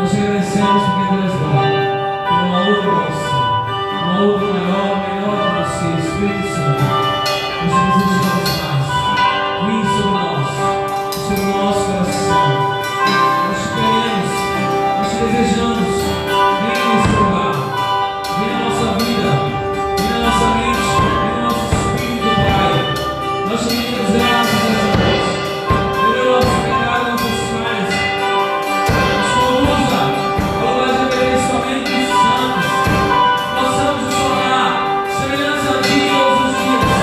Nós te agradecemos porque tu és bom. Que não há outro gosto, não há outro maior, melhor que você, Espírito Santo. Nós te desejamos mais. Vem sobre o nosso coração. Nós te queremos, nós te desejamos. Vem nesse lugar, vem na nossa vida, vem na nossa mente, vem no nosso espírito, Pai. Nós te pedimos graças a Deus. Perdoa o nosso pecado, nossas falhas. Nos conduza ao lugar de aperfeiçoamento dos santos. Possamos nos tornar semelhantes a Ti todos os dias.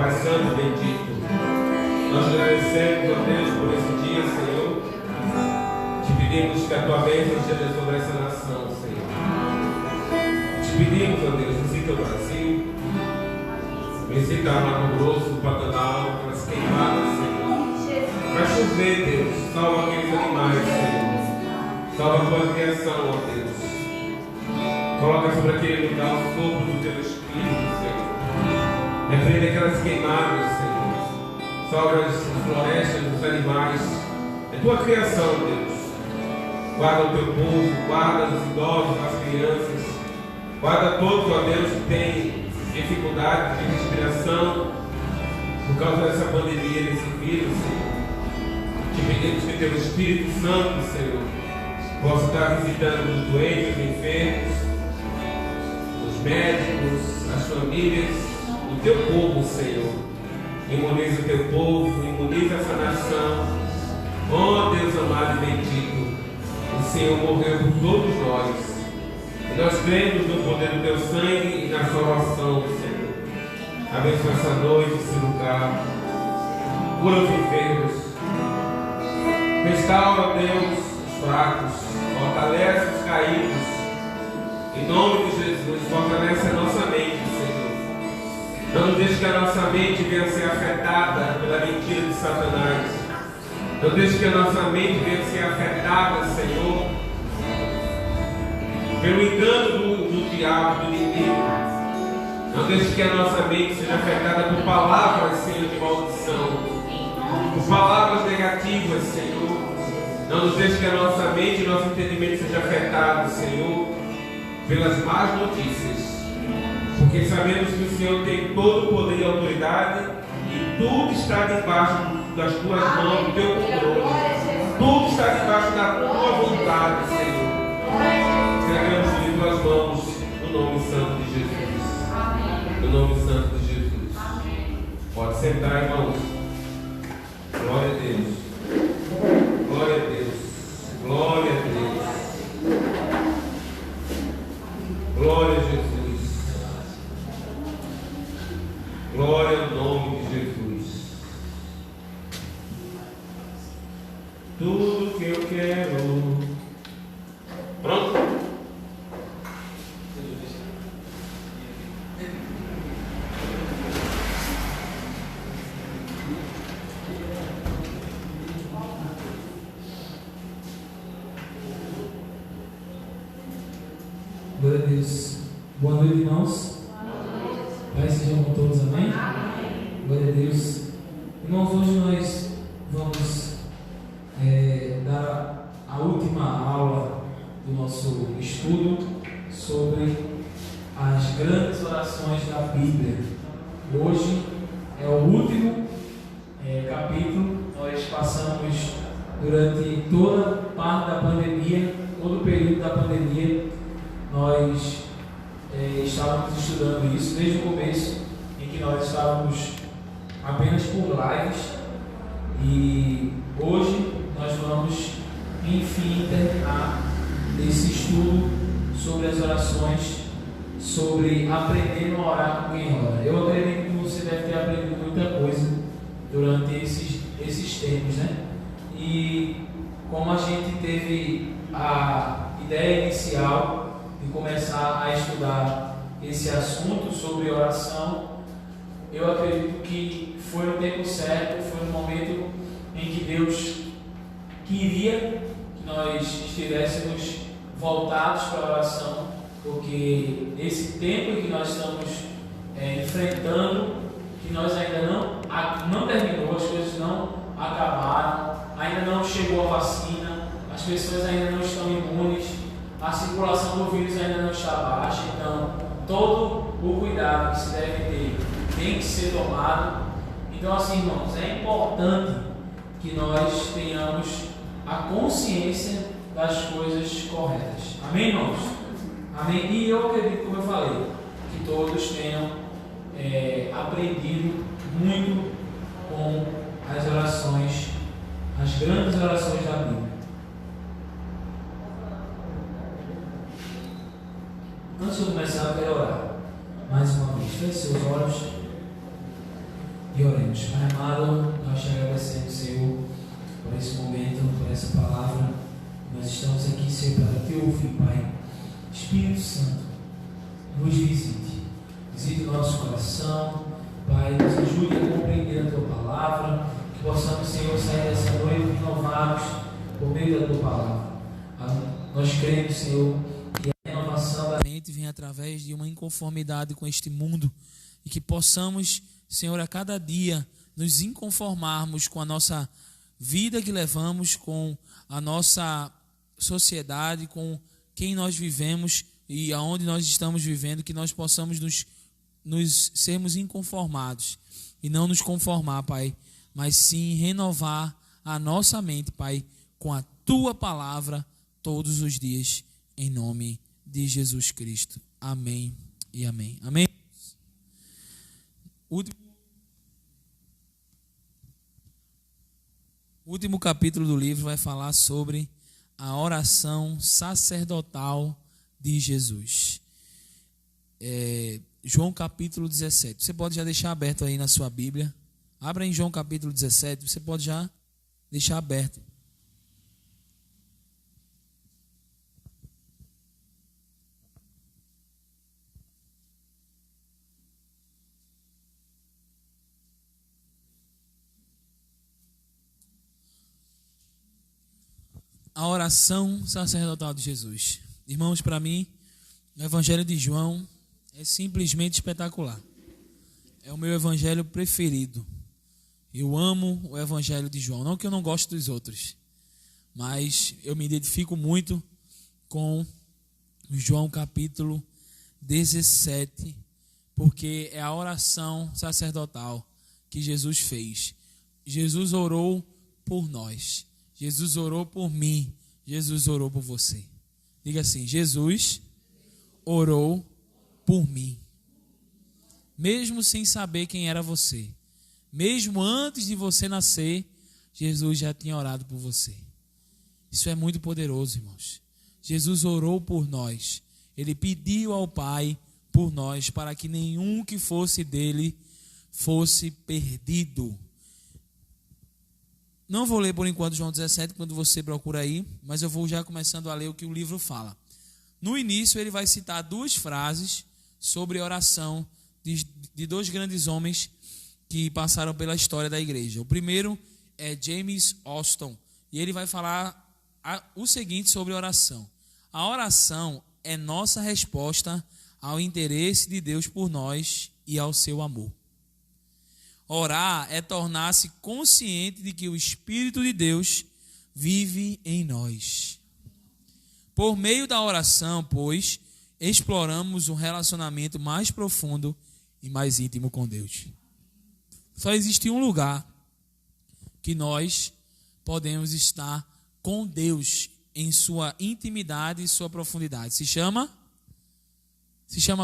Pai Santo bendito, nós agradecemos, ó Deus, por esse dia, Senhor. Te pedimos que a tua bênção esteja sobre essa nação, Senhor. Te pedimos, ó Deus, visita o Brasil, visita a Mato Grosso, o Pantanal, aquelas queimadas, Senhor. Vai chover, Deus, salva aqueles animais, Senhor. Salva a tua criação, ó Deus. Coloca sobre aquele lugar o sopro do teu Espírito, Senhor. Repreende aquelas queimadas, Senhor. Salva as florestas, os animais. É tua criação, Deus. Guarda o teu povo, guarda os idosos, as crianças. Guarda todos, ó Deus, que têm dificuldade de respiração por causa dessa pandemia, desse vírus, Senhor. Te pedimos que teu Espírito Santo, Senhor, possa estar visitando os doentes, os enfermos, os médicos, as famílias, o teu povo, Senhor. Imuniza o teu povo, imuniza essa nação. Oh Deus amado e bendito, o Senhor morreu por todos nós. E nós cremos no poder do teu sangue e na salvação, Senhor. Abençoa essa noite, esse lugar. Cura os enfermos. Restaura, Deus, os fracos. Fortalece os caídos. Em nome de Jesus, fortalece a nossa mente, Senhor. Não nos deixe que a nossa mente venha a ser afetada pela mentira de Satanás. Não deixe que a nossa mente venha a ser afetada, Senhor, pelo engano do diabo, do inimigo. Não deixe que a nossa mente seja afetada por palavras, Senhor, de maldição, por palavras negativas, Senhor. Não nos deixe que a nossa mente e nosso entendimento seja afetado, Senhor, pelas más notícias. Porque sabemos que o Senhor tem todo o poder e autoridade e tudo está debaixo das tuas mãos, do teu controle. Tudo está debaixo da tua vontade, Senhor. Entregamos em tuas mãos, no nome santo de Jesus. No nome santo de Jesus. Pode sentar, irmãos. Glória a Deus. Glória a Deus. Glória a Deus. Glória a Jesus. Glória ao nome de Jesus. Tudo que eu quero. Pronto? Glória a Deus. Boa noite, irmãos. Paz sejam com todos, amém? Glória a Deus. Irmãos, hoje nós vamos dar a última aula do nosso estudo sobre as grandes orações da Bíblia. Hoje é o último capítulo. Nós passamos durante toda parte da pandemia, todo o período da pandemia, nós estávamos estudando isso desde o começo, em que nós estávamos apenas por lives, e hoje nós vamos enfim terminar esse estudo sobre as orações, sobre aprendendo a orar com quem ora. Eu acredito que você deve ter aprendido muita coisa durante esses tempos, né? E como a gente teve a ideia inicial de começar a estudar esse assunto sobre oração, eu acredito que foi no tempo certo, foi no momento em que Deus queria que nós estivéssemos voltados para a oração, porque esse tempo em que nós estamos enfrentando, que nós ainda não terminou, as coisas não acabaram, ainda não chegou a vacina, as pessoas ainda não estão imunes, a circulação do vírus ainda não está baixa, então todo o cuidado que se deve ter tem que ser tomado. Então, assim, irmãos, é importante que nós tenhamos a consciência das coisas corretas. Amém, irmãos? Amém? E eu acredito, como eu falei, que todos tenham aprendido muito com as orações, as grandes orações da Bíblia. Antes de eu começar, eu quero orar mais uma vez. Feche seus olhos. Deus. Pai amado, nós te agradecemos, Senhor, por esse momento, por essa palavra. Nós estamos aqui, Senhor, para te ouvir, Pai. Espírito Santo, nos visite. Visite o nosso coração, Pai. Nos ajude a compreender a tua palavra. Que possamos, Senhor, sair dessa noite renovados por meio da tua palavra. Nós cremos, Senhor, que a renovação da mente vem através de uma inconformidade com este mundo. E que possamos, Senhor, a cada dia nos inconformarmos com a nossa vida que levamos, com a nossa sociedade, com quem nós vivemos e aonde nós estamos vivendo, que nós possamos nos sermos inconformados e não nos conformar, Pai, mas sim renovar a nossa mente, Pai, com a tua palavra todos os dias, em nome de Jesus Cristo. Amém e amém. Amém. O último capítulo do livro vai falar sobre a oração sacerdotal de Jesus. João capítulo 17. Você pode já deixar aberto aí na sua Bíblia. Abra em João capítulo 17. Você pode já deixar aberto. A oração sacerdotal de Jesus. Irmãos, para mim, o Evangelho de João é simplesmente espetacular. É o meu evangelho preferido. Eu amo o Evangelho de João. Não que eu não goste dos outros, mas eu me identifico muito com João capítulo 17, porque é a oração sacerdotal que Jesus fez. Jesus orou por nós. Jesus orou por mim, Jesus orou por você. Diga assim: Jesus orou por mim. Mesmo sem saber quem era você, mesmo antes de você nascer, Jesus já tinha orado por você. Isso é muito poderoso, irmãos. Jesus orou por nós. Ele pediu ao Pai por nós, para que nenhum que fosse dele fosse perdido. Não vou ler por enquanto João 17, quando você procura aí, mas eu vou já começando a ler o que o livro fala. No início ele vai citar duas frases sobre oração de dois grandes homens que passaram pela história da igreja. O primeiro é James Austin, e ele vai falar o seguinte sobre oração. A oração é nossa resposta ao interesse de Deus por nós e ao seu amor. Orar é tornar-se consciente de que o Espírito de Deus vive em nós. Por meio da oração, pois, exploramos um relacionamento mais profundo e mais íntimo com Deus. Só existe um lugar que nós podemos estar com Deus em sua intimidade e sua profundidade. Se chama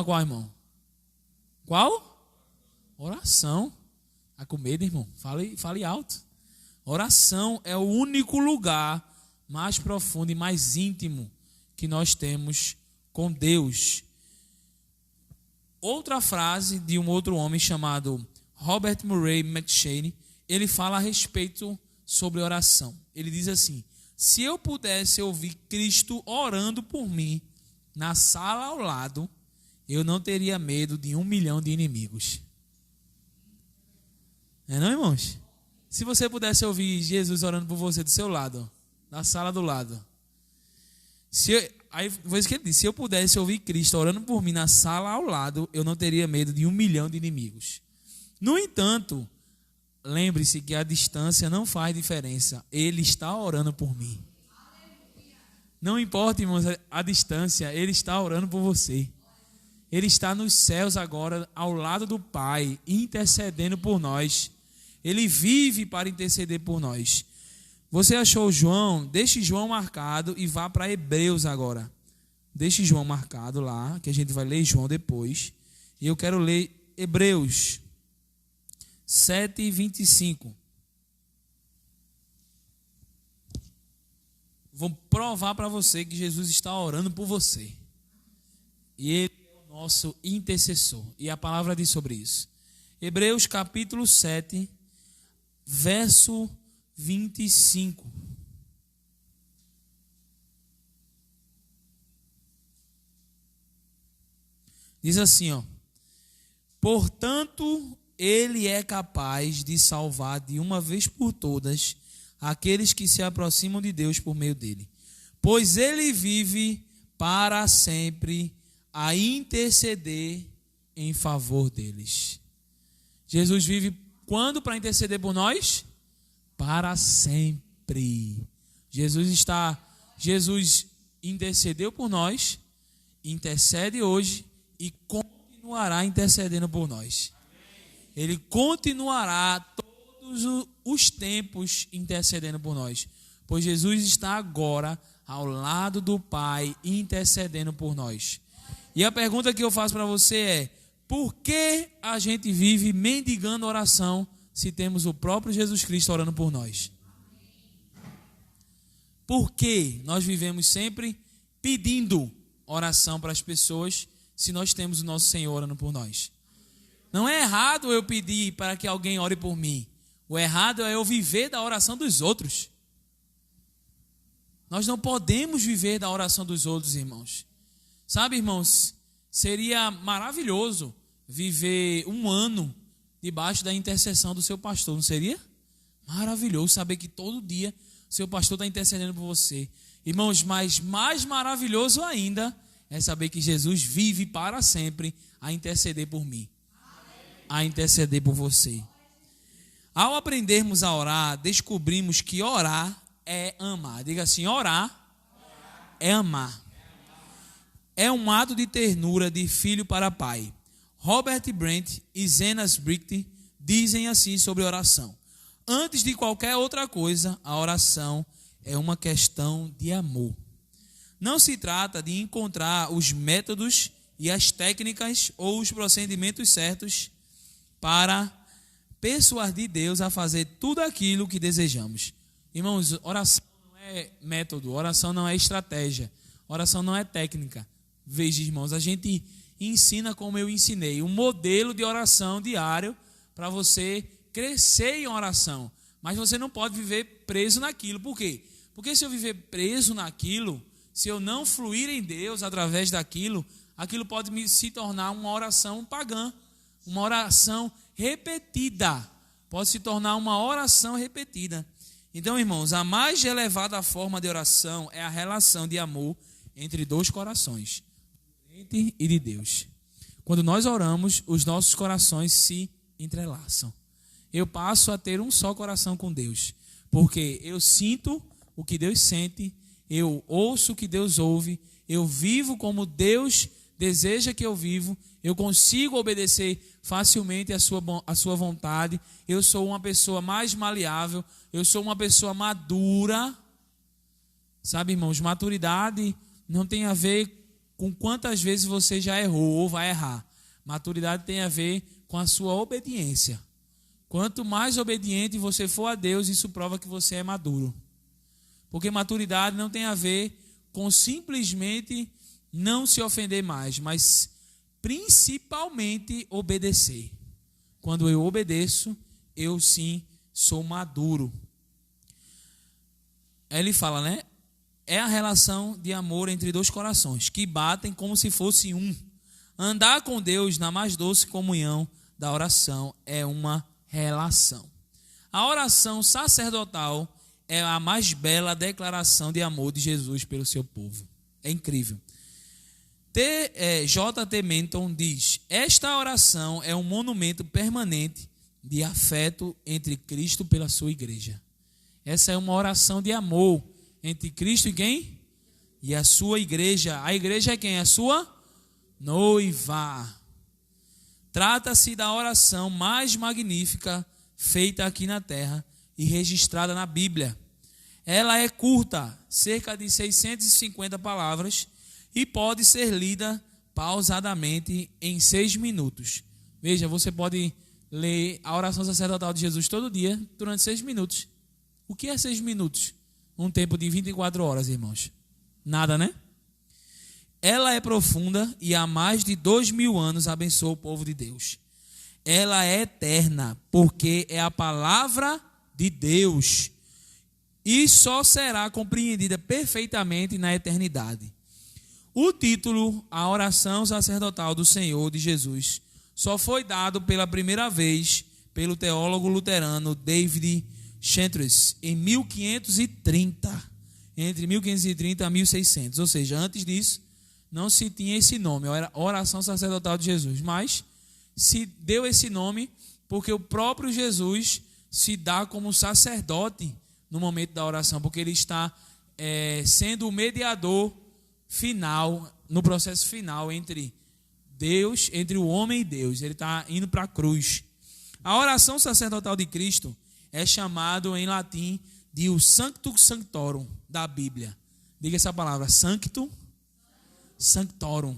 qual, irmão? Qual? Oração. Está com medo, irmão? Fale alto. Oração é o único lugar mais profundo e mais íntimo que nós temos com Deus. Outra frase de um outro homem chamado Robert Murray McCheyne, ele fala a respeito sobre oração. Ele diz assim: se eu pudesse ouvir Cristo orando por mim na sala ao lado, eu não teria medo de 1 milhão de inimigos. Não, irmãos? Se você pudesse ouvir Jesus orando por você do seu lado, na sala do lado. Aí foi isso que ele disse: se eu pudesse ouvir Cristo orando por mim na sala ao lado, eu não teria medo de 1 milhão de inimigos. No entanto, lembre-se que a distância não faz diferença. Ele está orando por mim. Não importa, irmãos, a distância, Ele está orando por você. Ele está nos céus agora, ao lado do Pai, intercedendo por nós. Ele vive para interceder por nós. Você achou João? Deixe João marcado e vá para Hebreus agora. Deixe João marcado lá, que a gente vai ler João depois. E eu quero ler Hebreus 7:25. Vou provar para você que Jesus está orando por você. E Ele é o nosso intercessor. E a palavra diz sobre isso. Hebreus capítulo 7, verso 25. Diz assim, ó: portanto, ele é capaz de salvar de uma vez por todas aqueles que se aproximam de Deus por meio dele, pois ele vive para sempre a interceder em favor deles. Jesus vive quando para interceder por nós? Para sempre. Jesus intercedeu por nós, intercede hoje e continuará intercedendo por nós. Ele continuará todos os tempos intercedendo por nós, pois Jesus está agora ao lado do Pai intercedendo por nós. E a pergunta que eu faço para você é: por que a gente vive mendigando oração se temos o próprio Jesus Cristo orando por nós? Por que nós vivemos sempre pedindo oração para as pessoas se nós temos o nosso Senhor orando por nós? Não é errado eu pedir para que alguém ore por mim. O errado é eu viver da oração dos outros. Nós não podemos viver da oração dos outros, irmãos. Sabe, irmãos, seria maravilhoso viver um ano debaixo da intercessão do seu pastor, não seria? Maravilhoso saber que todo dia o seu pastor está intercedendo por você. Irmãos, mas mais maravilhoso ainda é saber que Jesus vive para sempre a interceder por mim, a interceder por você. Ao aprendermos a orar, descobrimos que orar é amar. Diga assim: orar é amar. É um ato de ternura de filho para pai. Robert Brent e Zenas Bricht dizem assim sobre oração: antes de qualquer outra coisa, a oração é uma questão de amor. Não se trata de encontrar os métodos e as técnicas ou os procedimentos certos para persuadir Deus a fazer tudo aquilo que desejamos. Irmãos, oração não é método, oração não é estratégia, oração não é técnica. Veja, irmãos, a gente ensina como eu ensinei, um modelo de oração diário para você crescer em oração. Mas você não pode viver preso naquilo. Por quê? Porque se eu viver preso naquilo, se eu não fluir em Deus através daquilo, aquilo pode se tornar uma oração pagã, uma oração repetida. Pode se tornar uma oração repetida. Então, irmãos, a mais elevada forma de oração é a relação de amor entre dois corações, e de Deus. Quando nós oramos, os nossos corações se entrelaçam. Eu passo a ter um só coração com Deus, porque eu sinto o que Deus sente, eu ouço o que Deus ouve, eu vivo como Deus deseja que eu vivo, eu consigo obedecer facilmente a sua vontade, eu sou uma pessoa mais maleável, eu sou uma pessoa madura. Sabe, irmãos, maturidade não tem a ver com quantas vezes você já errou ou vai errar. Maturidade tem a ver com a sua obediência. Quanto mais obediente você for a Deus, isso prova que você é maduro. Porque maturidade não tem a ver com simplesmente não se ofender mais, mas principalmente obedecer. Quando eu obedeço, eu sim sou maduro. Aí ele fala, né? É a relação de amor entre dois corações, que batem como se fosse um. Andar com Deus na mais doce comunhão da oração é uma relação. A oração sacerdotal é a mais bela declaração de amor de Jesus pelo seu povo. É incrível. J.T. Menton diz: esta oração é um monumento permanente de afeto entre Cristo pela sua igreja. Essa é uma oração de amor entre Cristo e quem? E a sua igreja. A igreja é quem? A sua noiva. Trata-se da oração mais magnífica feita aqui na terra e registrada na Bíblia. Ela é curta, cerca de 650 palavras, e pode ser lida pausadamente em 6 minutos. Veja, você pode ler a oração sacerdotal de Jesus todo dia durante 6 minutos. O que é 6 minutos? Um tempo de 24 horas, irmãos. Nada, né? Ela é profunda e há mais de 2000 anos abençoa o povo de Deus. Ela é eterna, porque é a palavra de Deus e só será compreendida perfeitamente na eternidade. O título, a oração sacerdotal do Senhor de Jesus, só foi dado pela primeira vez pelo teólogo luterano David Chartres em 1530, entre 1530 a 1600. Ou seja, antes disso, não se tinha esse nome, oração sacerdotal de Jesus, mas se deu esse nome porque o próprio Jesus se dá como sacerdote no momento da oração, porque ele está sendo o mediador final, no processo final entre Deus, entre o homem e Deus. Ele está indo para a cruz. A oração sacerdotal de Cristo é chamado em latim de o Sanctus Sanctorum da Bíblia. Diga essa palavra, Sanctus Sanctorum.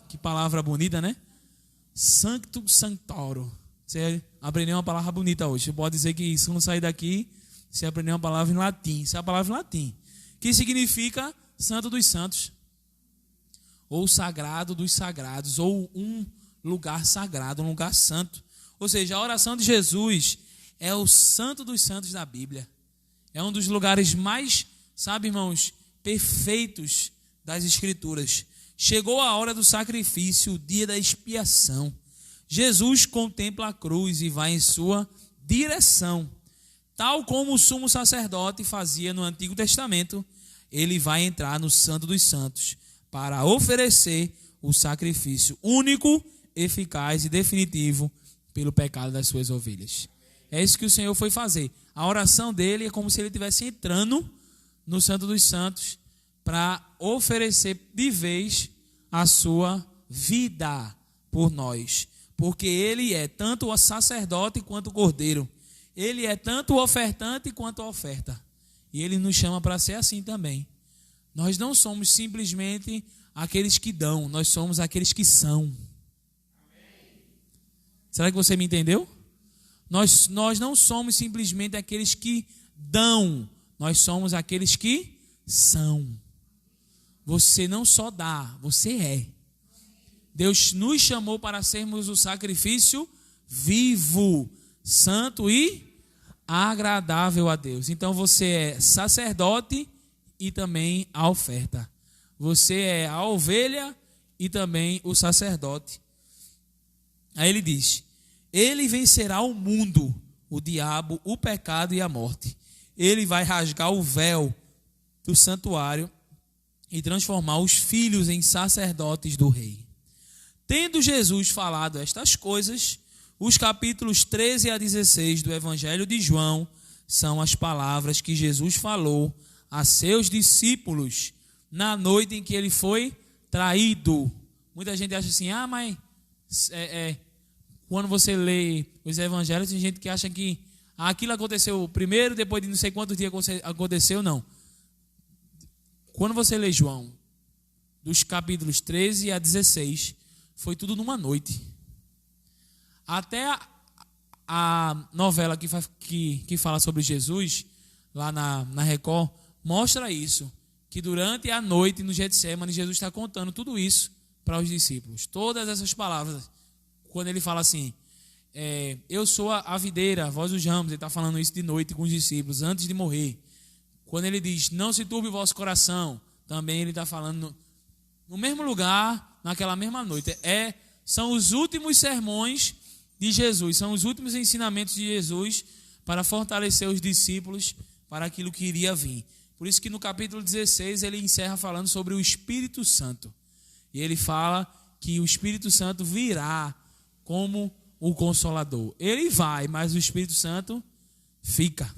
Que palavra bonita, né? Sanctus Sanctorum. Você aprendeu uma palavra bonita hoje. Você pode dizer que isso não sair daqui, você aprendeu uma palavra em latim. Isso é a palavra em latim, que significa Santo dos Santos, ou Sagrado dos Sagrados, ou um lugar sagrado, um lugar santo. Ou seja, a oração de Jesus é o Santo dos Santos da Bíblia. É um dos lugares mais, sabe, irmãos, perfeitos das Escrituras. Chegou a hora do sacrifício, o dia da expiação. Jesus contempla a cruz e vai em sua direção. Tal como o sumo sacerdote fazia no Antigo Testamento, ele vai entrar no Santo dos Santos para oferecer o sacrifício único, eficaz e definitivo pelo pecado das suas ovelhas. É isso que o Senhor foi fazer. A oração dele é como se ele estivesse entrando no Santo dos Santos para oferecer de vez a sua vida por nós. Porque ele é tanto o sacerdote quanto o cordeiro. Ele é tanto o ofertante quanto a oferta. E ele nos chama para ser assim também. Nós não somos simplesmente aqueles que dão, nós somos aqueles que são. Será que você me entendeu? Nós não somos simplesmente aqueles que dão, nós somos aqueles que são. Você não só dá, você é. Deus nos chamou para sermos o sacrifício vivo, santo e agradável a Deus. Então você é sacerdote e também a oferta. Você é a ovelha e também o sacerdote. Aí ele diz: ele vencerá o mundo, o diabo, o pecado e a morte. Ele vai rasgar o véu do santuário e transformar os filhos em sacerdotes do rei. Tendo Jesus falado estas coisas, os capítulos 13 a 16 do Evangelho de João são as palavras que Jesus falou a seus discípulos na noite em que ele foi traído. Muita gente acha assim, mas quando você lê os evangelhos, tem gente que acha que aquilo aconteceu primeiro, depois de não sei quantos dias aconteceu. Não. Quando você lê João, dos capítulos 13 a 16, foi tudo numa noite. Até a novela que fala sobre Jesus, lá na Record, mostra isso, que durante a noite no Getsemane, Jesus está contando tudo isso para os discípulos. Todas essas palavras, quando ele fala assim, eu sou a videira, vós os ramos, ele está falando isso de noite com os discípulos, antes de morrer. Quando ele diz, não se turbe o vosso coração, também ele está falando no mesmo lugar, naquela mesma noite. São os últimos sermões de Jesus, são os últimos ensinamentos de Jesus para fortalecer os discípulos para aquilo que iria vir. Por isso que no capítulo 16 ele encerra falando sobre o Espírito Santo. E ele fala que o Espírito Santo virá como o Consolador. Ele vai, mas o Espírito Santo fica.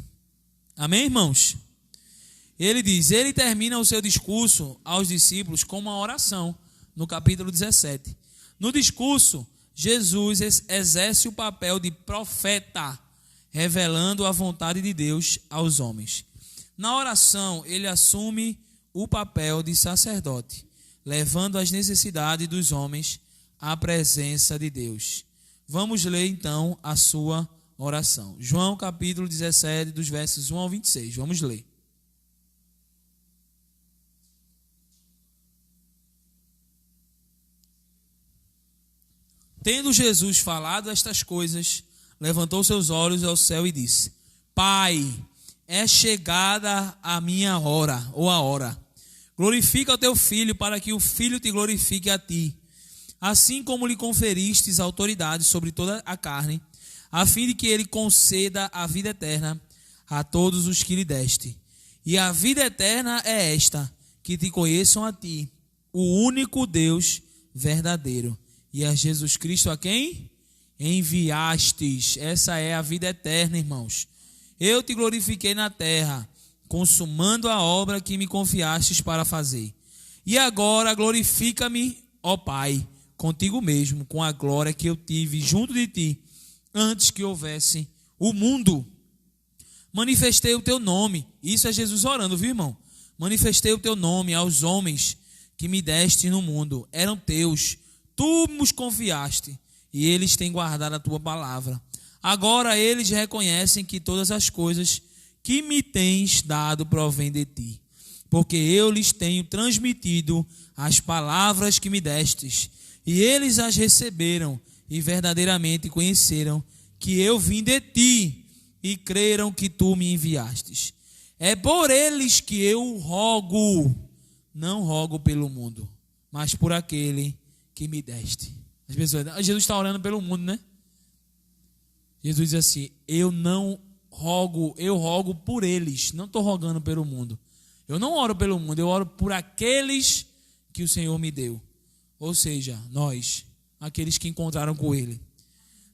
Amém, irmãos? Ele diz, ele termina o seu discurso aos discípulos com uma oração, no capítulo 17. No discurso, Jesus exerce o papel de profeta, revelando a vontade de Deus aos homens. Na oração, ele assume o papel de sacerdote, levando as necessidades dos homens à presença de Deus. Vamos ler então a sua oração. João capítulo 17, dos versos 1 ao 26. Vamos ler. Tendo Jesus falado estas coisas, levantou seus olhos ao céu e disse, Pai, é chegada a minha hora, ou a hora. Glorifica o teu Filho, para que o Filho te glorifique a ti. Assim como lhe conferistes autoridade sobre toda a carne, a fim de que ele conceda a vida eterna a todos os que lhe deste. E a vida eterna é esta, que te conheçam a ti, o único Deus verdadeiro, e a Jesus Cristo a quem enviastes. Essa é a vida eterna, irmãos. Eu te glorifiquei na terra, consumando a obra que me confiastes para fazer. E agora glorifica-me, ó Pai, contigo mesmo, com a glória que eu tive junto de ti, antes que houvesse o mundo. Manifestei o teu nome. Isso é Jesus orando, viu, irmão? Manifestei o teu nome aos homens que me deste no mundo. Eram teus. Tu nos confiaste e eles têm guardado a tua palavra. Agora eles reconhecem que todas as coisas que me tens dado provém de ti, porque eu lhes tenho transmitido as palavras que me destes, e eles as receberam e verdadeiramente conheceram que eu vim de ti e creram que tu me enviastes. É por eles que eu rogo, não rogo pelo mundo, mas por aquele que me deste. As pessoas, Jesus está orando pelo mundo, né? Jesus diz assim: eu rogo por eles, não estou rogando pelo mundo. Eu não oro pelo mundo, eu oro por aqueles que o Senhor me deu. Ou seja, nós, aqueles que encontraram com Ele.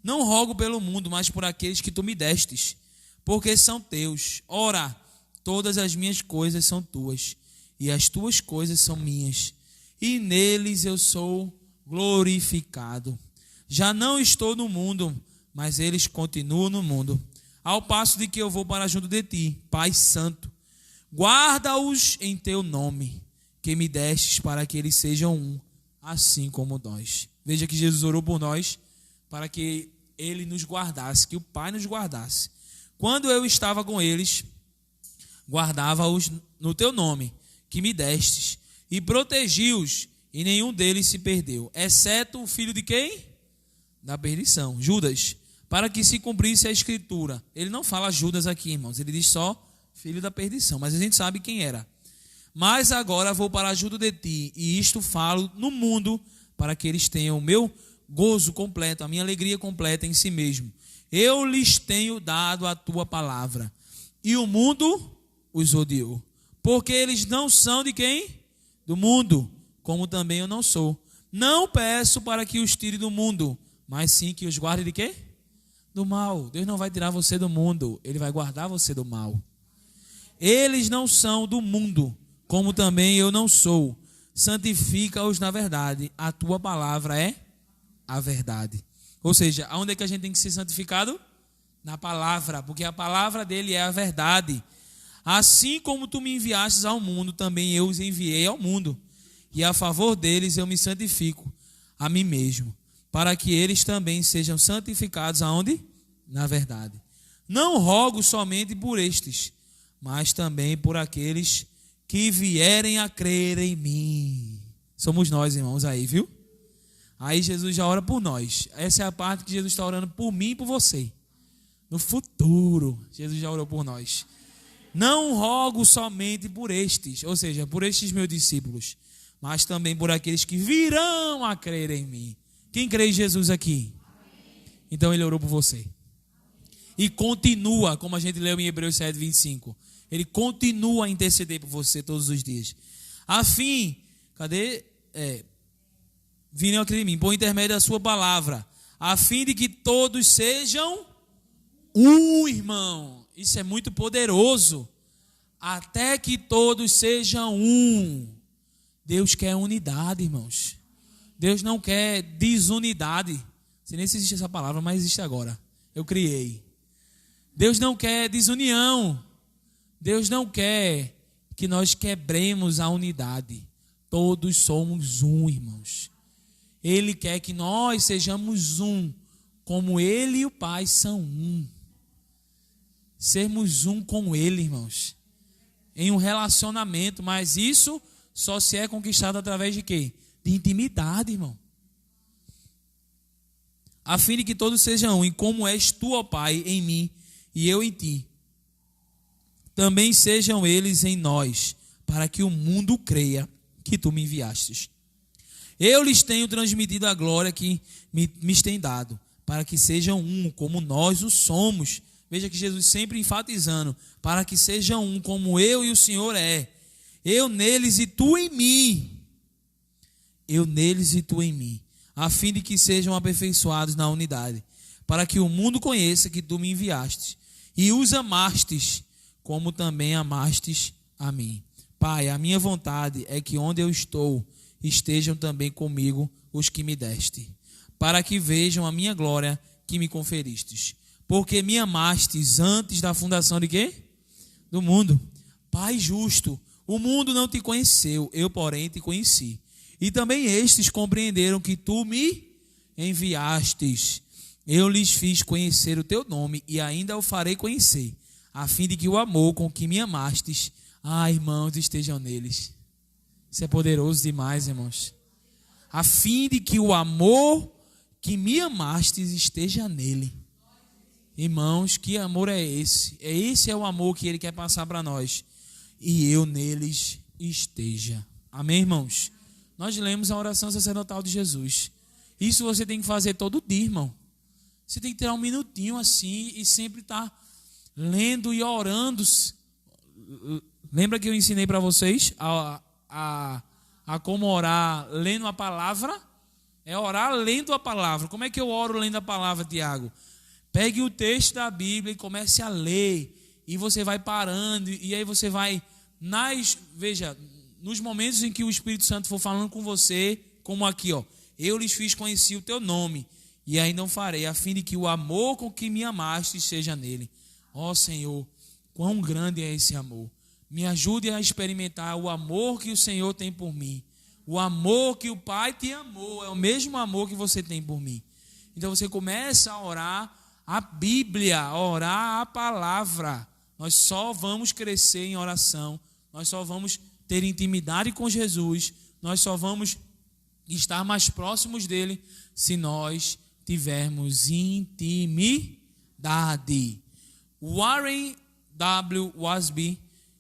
Não rogo pelo mundo, mas por aqueles que tu me destes, porque são teus. Ora, todas as minhas coisas são tuas, e as tuas coisas são minhas, e neles eu sou glorificado. Já não estou no mundo, mas eles continuam no mundo, ao passo de que eu vou para junto de ti, Pai Santo. Guarda-os em teu nome, que me destes, para que eles sejam um, assim como nós. Veja que Jesus orou por nós, para que Ele nos guardasse, que o Pai nos guardasse. Quando eu estava com eles, guardava-os no teu nome, que me destes, e protegi-os, e nenhum deles se perdeu, exceto o filho de quem? Da perdição, Judas, para que se cumprisse a escritura. Ele não fala Judas aqui, irmãos, ele diz só filho da perdição, mas a gente sabe quem era. Mas agora vou para junto de ti, e isto falo no mundo, para que eles tenham o meu gozo completo, a minha alegria completa em si mesmo. Eu lhes tenho dado a tua palavra, e o mundo os odiou, porque eles não são de quem? Do mundo, como também eu não sou. Não peço para que os tire do mundo, mas sim que os guarde de quê? Do mal. Deus não vai tirar você do mundo, Ele vai guardar você do mal. Eles não são do mundo, como também eu não sou. Santifica-os na verdade, a tua palavra é a verdade. Ou seja, aonde é que a gente tem que ser santificado? Na palavra, porque a palavra dele é a verdade. Assim como tu me enviastes ao mundo, também eu os enviei ao mundo. E a favor deles eu me santifico a mim mesmo, para que eles também sejam santificados aonde? Na verdade. Não rogo somente por estes, mas também por aqueles que vierem a crer em mim. Somos nós, irmãos, aí, viu? Aí Jesus já ora por nós. Essa é a parte que Jesus está orando por mim e por você. No futuro, Jesus já orou por nós. Não rogo somente por estes, ou seja, por estes meus discípulos, mas também por aqueles que virão a crer em mim. Quem crê em Jesus aqui? Então Ele orou por você. E continua, como a gente leu em Hebreus 7:25. Ele continua a interceder por você todos os dias. A fim, virem a crer em mim, por intermédio da sua palavra, a fim de que todos sejam um, irmão. Isso é muito poderoso. Até que todos sejam um. Deus quer unidade, irmãos. Deus não quer desunidade. Não sei nem se existe essa palavra, mas existe agora. Eu criei. Deus não quer desunião. Deus não quer que nós quebremos a unidade. Todos somos um, irmãos. Ele quer que nós sejamos um, como Ele e o Pai são um. Sermos um com Ele, irmãos. Em um relacionamento, mas isso só se é conquistado através de quê? De intimidade, irmão. A fim de que todos sejam um, e como és tu, ó Pai, em mim e eu em ti, também sejam eles em nós, para que o mundo creia que tu me enviastes. Eu lhes tenho transmitido a glória que me tem dado, para que sejam um, como nós o somos. Veja que Jesus sempre enfatizando, para que sejam um, como eu e o Senhor é. Eu neles e tu em mim. Eu neles e tu em mim, a fim de que sejam aperfeiçoados na unidade, para que o mundo conheça que tu me enviastes e os amastes, como também amastes a mim. Pai, a minha vontade é que onde eu estou, estejam também comigo os que me deste, para que vejam a minha glória que me conferistes, porque me amastes antes da fundação de quê? Do mundo. Pai justo, o mundo não te conheceu, eu porém te conheci, e também estes compreenderam que tu me enviastes. Eu lhes fiz conhecer o teu nome e ainda o farei conhecer, a fim de que o amor com que me amastes, irmãos, estejam neles. Isso é poderoso demais, irmãos. A fim de que o amor que me amastes esteja nele. Irmãos, que amor é esse? Esse é o amor que ele quer passar para nós. E eu neles esteja. Amém, irmãos? Nós lemos a oração sacerdotal de Jesus. Isso você tem que fazer todo dia, irmão. Você tem que tirar um minutinho assim e sempre estar lendo e orando. Lembra que eu ensinei para vocês a como orar lendo a palavra? É orar lendo a palavra. Como é que eu oro lendo a palavra, Tiago? Pegue o texto da Bíblia e comece a ler. E você vai parando. E aí você vai... Veja, nos momentos em que o Espírito Santo for falando com você, como aqui, ó. Eu lhes fiz conhecer o teu nome. E ainda não farei, a fim de que o amor com que me amaste seja nele. Ó Senhor, quão grande é esse amor. Me ajude a experimentar o amor que o Senhor tem por mim. O amor que o Pai te amou é o mesmo amor que você tem por mim. Então você começa a orar a Bíblia, a orar a palavra. Nós só vamos crescer em oração. Nós só vamos ter intimidade com Jesus. Nós só vamos estar mais próximos dele se nós tivermos intimidade. Warren W. Wasby,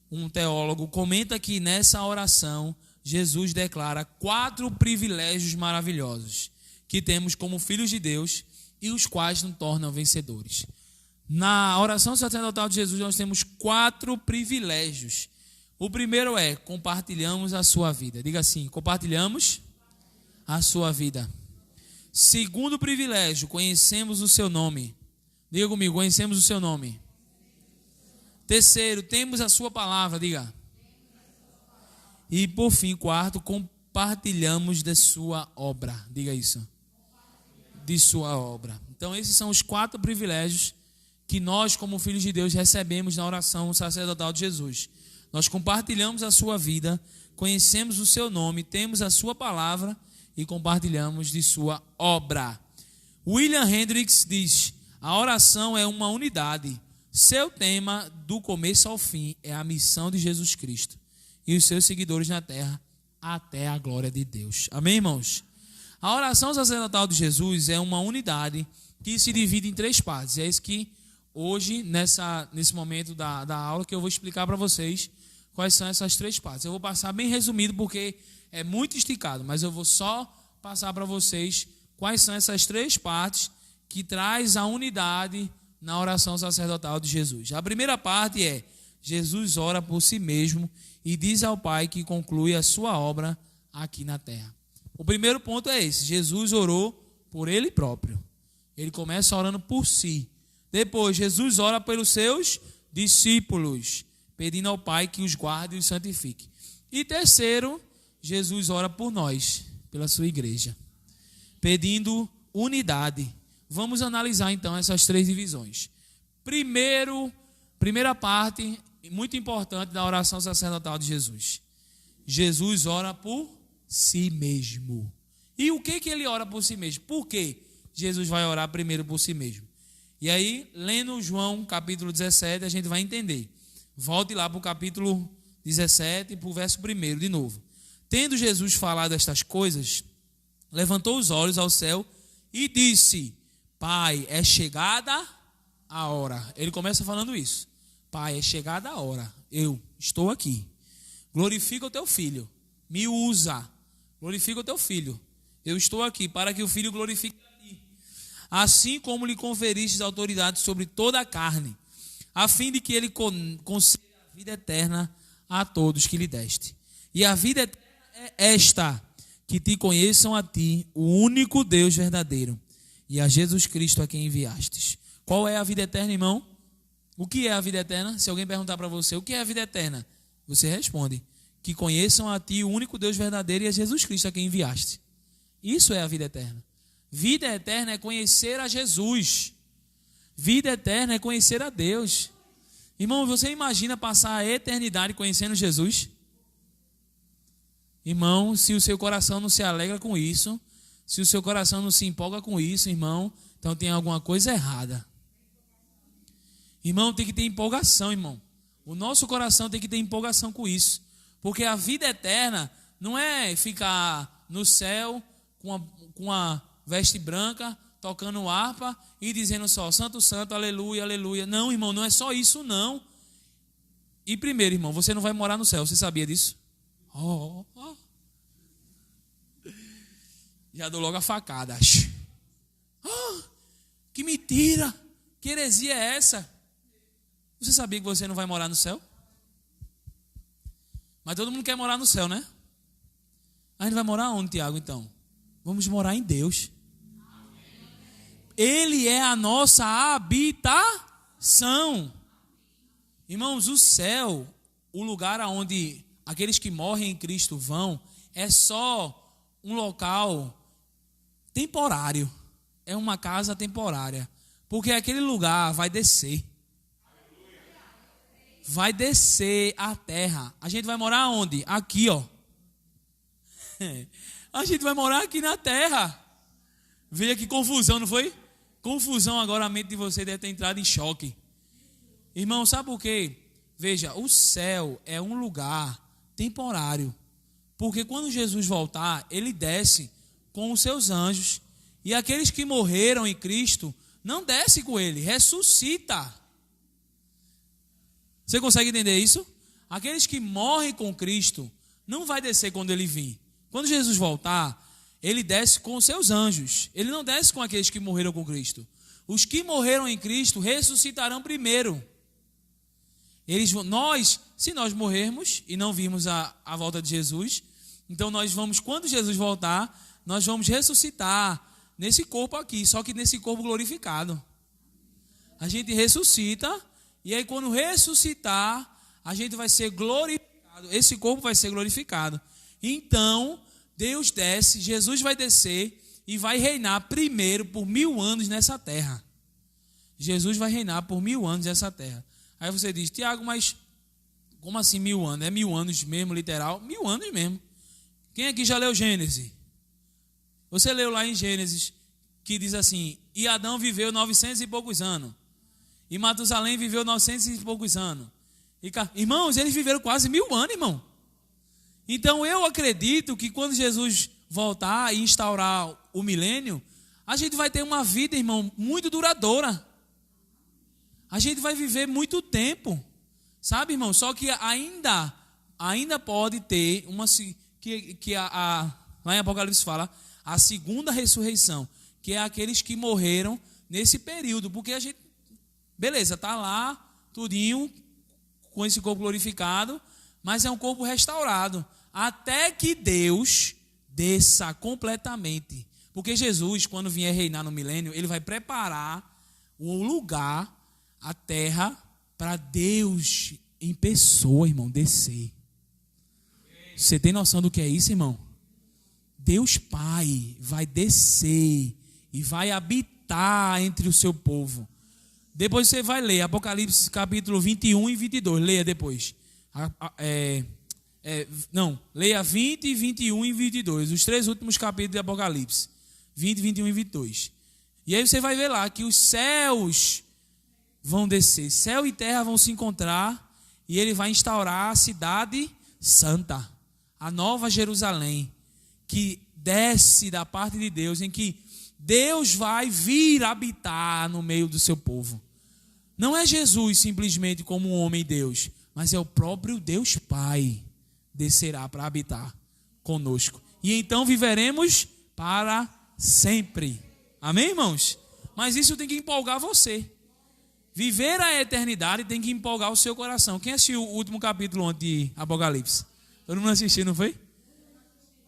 um teólogo, comenta que nessa oração Jesus declara 4 privilégios maravilhosos que temos como filhos de Deus e os quais nos tornam vencedores. Na oração sacerdotal de Jesus nós temos 4 privilégios. O primeiro é: compartilhamos a sua vida. Diga assim: compartilhamos a sua vida. Segundo privilégio: conhecemos o seu nome. Diga comigo: conhecemos o seu nome. Terceiro: temos a sua palavra. Diga. E por fim, quarto: compartilhamos de sua obra. Diga isso. De sua obra. Então esses são os 4 privilégios que nós, como filhos de Deus, recebemos na oração sacerdotal de Jesus. Nós compartilhamos a sua vida, conhecemos o seu nome, temos a sua palavra e compartilhamos de sua obra. William Hendricks diz: a oração é uma unidade. Seu tema, do começo ao fim, é a missão de Jesus Cristo e os seus seguidores na terra até a glória de Deus. Amém, irmãos? A oração sacerdotal de Jesus é uma unidade que se divide em 3 partes. É isso que hoje, nesse momento da aula, que eu vou explicar para vocês quais são essas 3 partes. Eu vou passar bem resumido porque é muito esticado, mas eu vou só passar para vocês quais são essas 3 partes que traz a unidade na oração sacerdotal de Jesus. A primeira parte é: Jesus ora por si mesmo e diz ao Pai que conclui a sua obra aqui na terra. O primeiro ponto é esse: Jesus orou por ele próprio. Ele começa orando por si. Depois, Jesus ora pelos seus discípulos, pedindo ao Pai que os guarde e os santifique. E terceiro, Jesus ora por nós, pela sua igreja, pedindo unidade. Vamos analisar então essas 3 divisões. Primeira parte, muito importante da oração sacerdotal de Jesus. Jesus ora por si mesmo. E o que ele ora por si mesmo? Por que Jesus vai orar primeiro por si mesmo? E aí, lendo João capítulo 17, a gente vai entender. Volte lá para o capítulo 17, para o verso 1 de novo. Tendo Jesus falado estas coisas, levantou os olhos ao céu e disse: Pai, é chegada a hora. Ele começa falando isso. Pai, é chegada a hora. Eu estou aqui. Glorifica o teu filho. Me usa. Glorifica o teu filho. Eu estou aqui para que o filho glorifique a ti. Assim como lhe conferistes autoridade sobre toda a carne, a fim de que ele conceda a vida eterna a todos que lhe deste. E a vida eterna é esta, que te conheçam a ti, o único Deus verdadeiro, e a Jesus Cristo a quem enviastes. Qual é a vida eterna, irmão? O que é a vida eterna? Se alguém perguntar para você, o que é a vida eterna? Você responde, que conheçam a ti, o único Deus verdadeiro, e a Jesus Cristo a quem enviaste. Isso é a vida eterna. Vida eterna é conhecer a Jesus. Vida eterna é conhecer a Deus. Irmão, você imagina passar a eternidade conhecendo Jesus? Irmão, se o seu coração não se alegra com isso, se o seu coração não se empolga com isso, irmão, então tem alguma coisa errada. Irmão, tem que ter empolgação, irmão. O nosso coração tem que ter empolgação com isso. Porque a vida eterna não é ficar no céu com a veste branca, tocando harpa e dizendo só, santo, santo, aleluia, aleluia. Não, irmão, não é só isso, não. E primeiro, irmão, você não vai morar no céu, você sabia disso? Já dou logo a facada. Que mentira, que heresia é essa? Você sabia que você não vai morar no céu? Mas todo mundo quer morar no céu, né? A gente vai morar onde, Tiago, então? Vamos morar em Deus. Ele é a nossa habitação. Irmãos, o céu, o lugar aonde aqueles que morrem em Cristo vão, é só um local temporário. É uma casa temporária. Porque aquele lugar vai descer. Vai descer a terra. A gente vai morar onde? Aqui, ó. A gente vai morar aqui na terra. Veja que confusão, não foi? Confusão agora, a mente de você deve ter entrado em choque. Irmão, sabe por quê? Veja, o céu é um lugar temporário. Porque quando Jesus voltar, ele desce com os seus anjos. E aqueles que morreram em Cristo, não desce com ele, ressuscita. Você consegue entender isso? Aqueles que morrem com Cristo, não vai descer quando ele vir. Quando Jesus voltar, ele desce com os seus anjos. Ele não desce com aqueles que morreram com Cristo. Os que morreram em Cristo ressuscitarão primeiro. Se nós morrermos e não virmos a volta de Jesus, então nós vamos, quando Jesus voltar, nós vamos ressuscitar nesse corpo aqui, só que nesse corpo glorificado. A gente ressuscita, e aí quando ressuscitar, a gente vai ser glorificado. Esse corpo vai ser glorificado. Então, Deus desce, Jesus vai descer e vai reinar primeiro por 1000 anos nessa terra. Jesus vai reinar por 1000 anos nessa terra. Aí você diz, Tiago, mas como assim 1000 anos? É 1000 anos mesmo, literal? 1000 anos mesmo. Quem aqui já leu Gênesis? Você leu lá em Gênesis, que diz assim, e Adão viveu 900 e poucos anos. E Matusalém viveu 900 e poucos anos. Irmãos, eles viveram quase 1000 anos, irmão. Então eu acredito que quando Jesus voltar e instaurar o milênio, a gente vai ter uma vida, irmão, muito duradoura. A gente vai viver muito tempo. Sabe, irmão? Só que ainda pode ter uma lá em Apocalipse fala, a segunda ressurreição, que é aqueles que morreram nesse período, porque a gente, beleza, tá lá, tudinho, com esse corpo glorificado, mas é um corpo restaurado, até que Deus desça completamente, porque Jesus, quando vier reinar no milênio, ele vai preparar o lugar, a terra, para Deus em pessoa, irmão, descer. Você tem noção do que é isso, irmão? Deus Pai vai descer e vai habitar entre o seu povo. Depois você vai ler Apocalipse capítulo 21 e 22. Leia depois. Leia 20, 21 e 22. Os 3 últimos capítulos de Apocalipse. 20, 21 e 22. E aí você vai ver lá que os céus vão descer. Céu e terra vão se encontrar. E ele vai instaurar a cidade santa. A nova Jerusalém. Que desce da parte de Deus. Em que Deus vai vir habitar no meio do seu povo. Não é Jesus simplesmente como um homem Deus, mas é o próprio Deus Pai descerá para habitar conosco. E então viveremos para sempre. Amém, irmãos? Mas isso tem que empolgar você. Viver a eternidade tem que empolgar o seu coração. Quem assistiu o último capítulo ontem de Apocalipse? Todo mundo assistiu, não foi?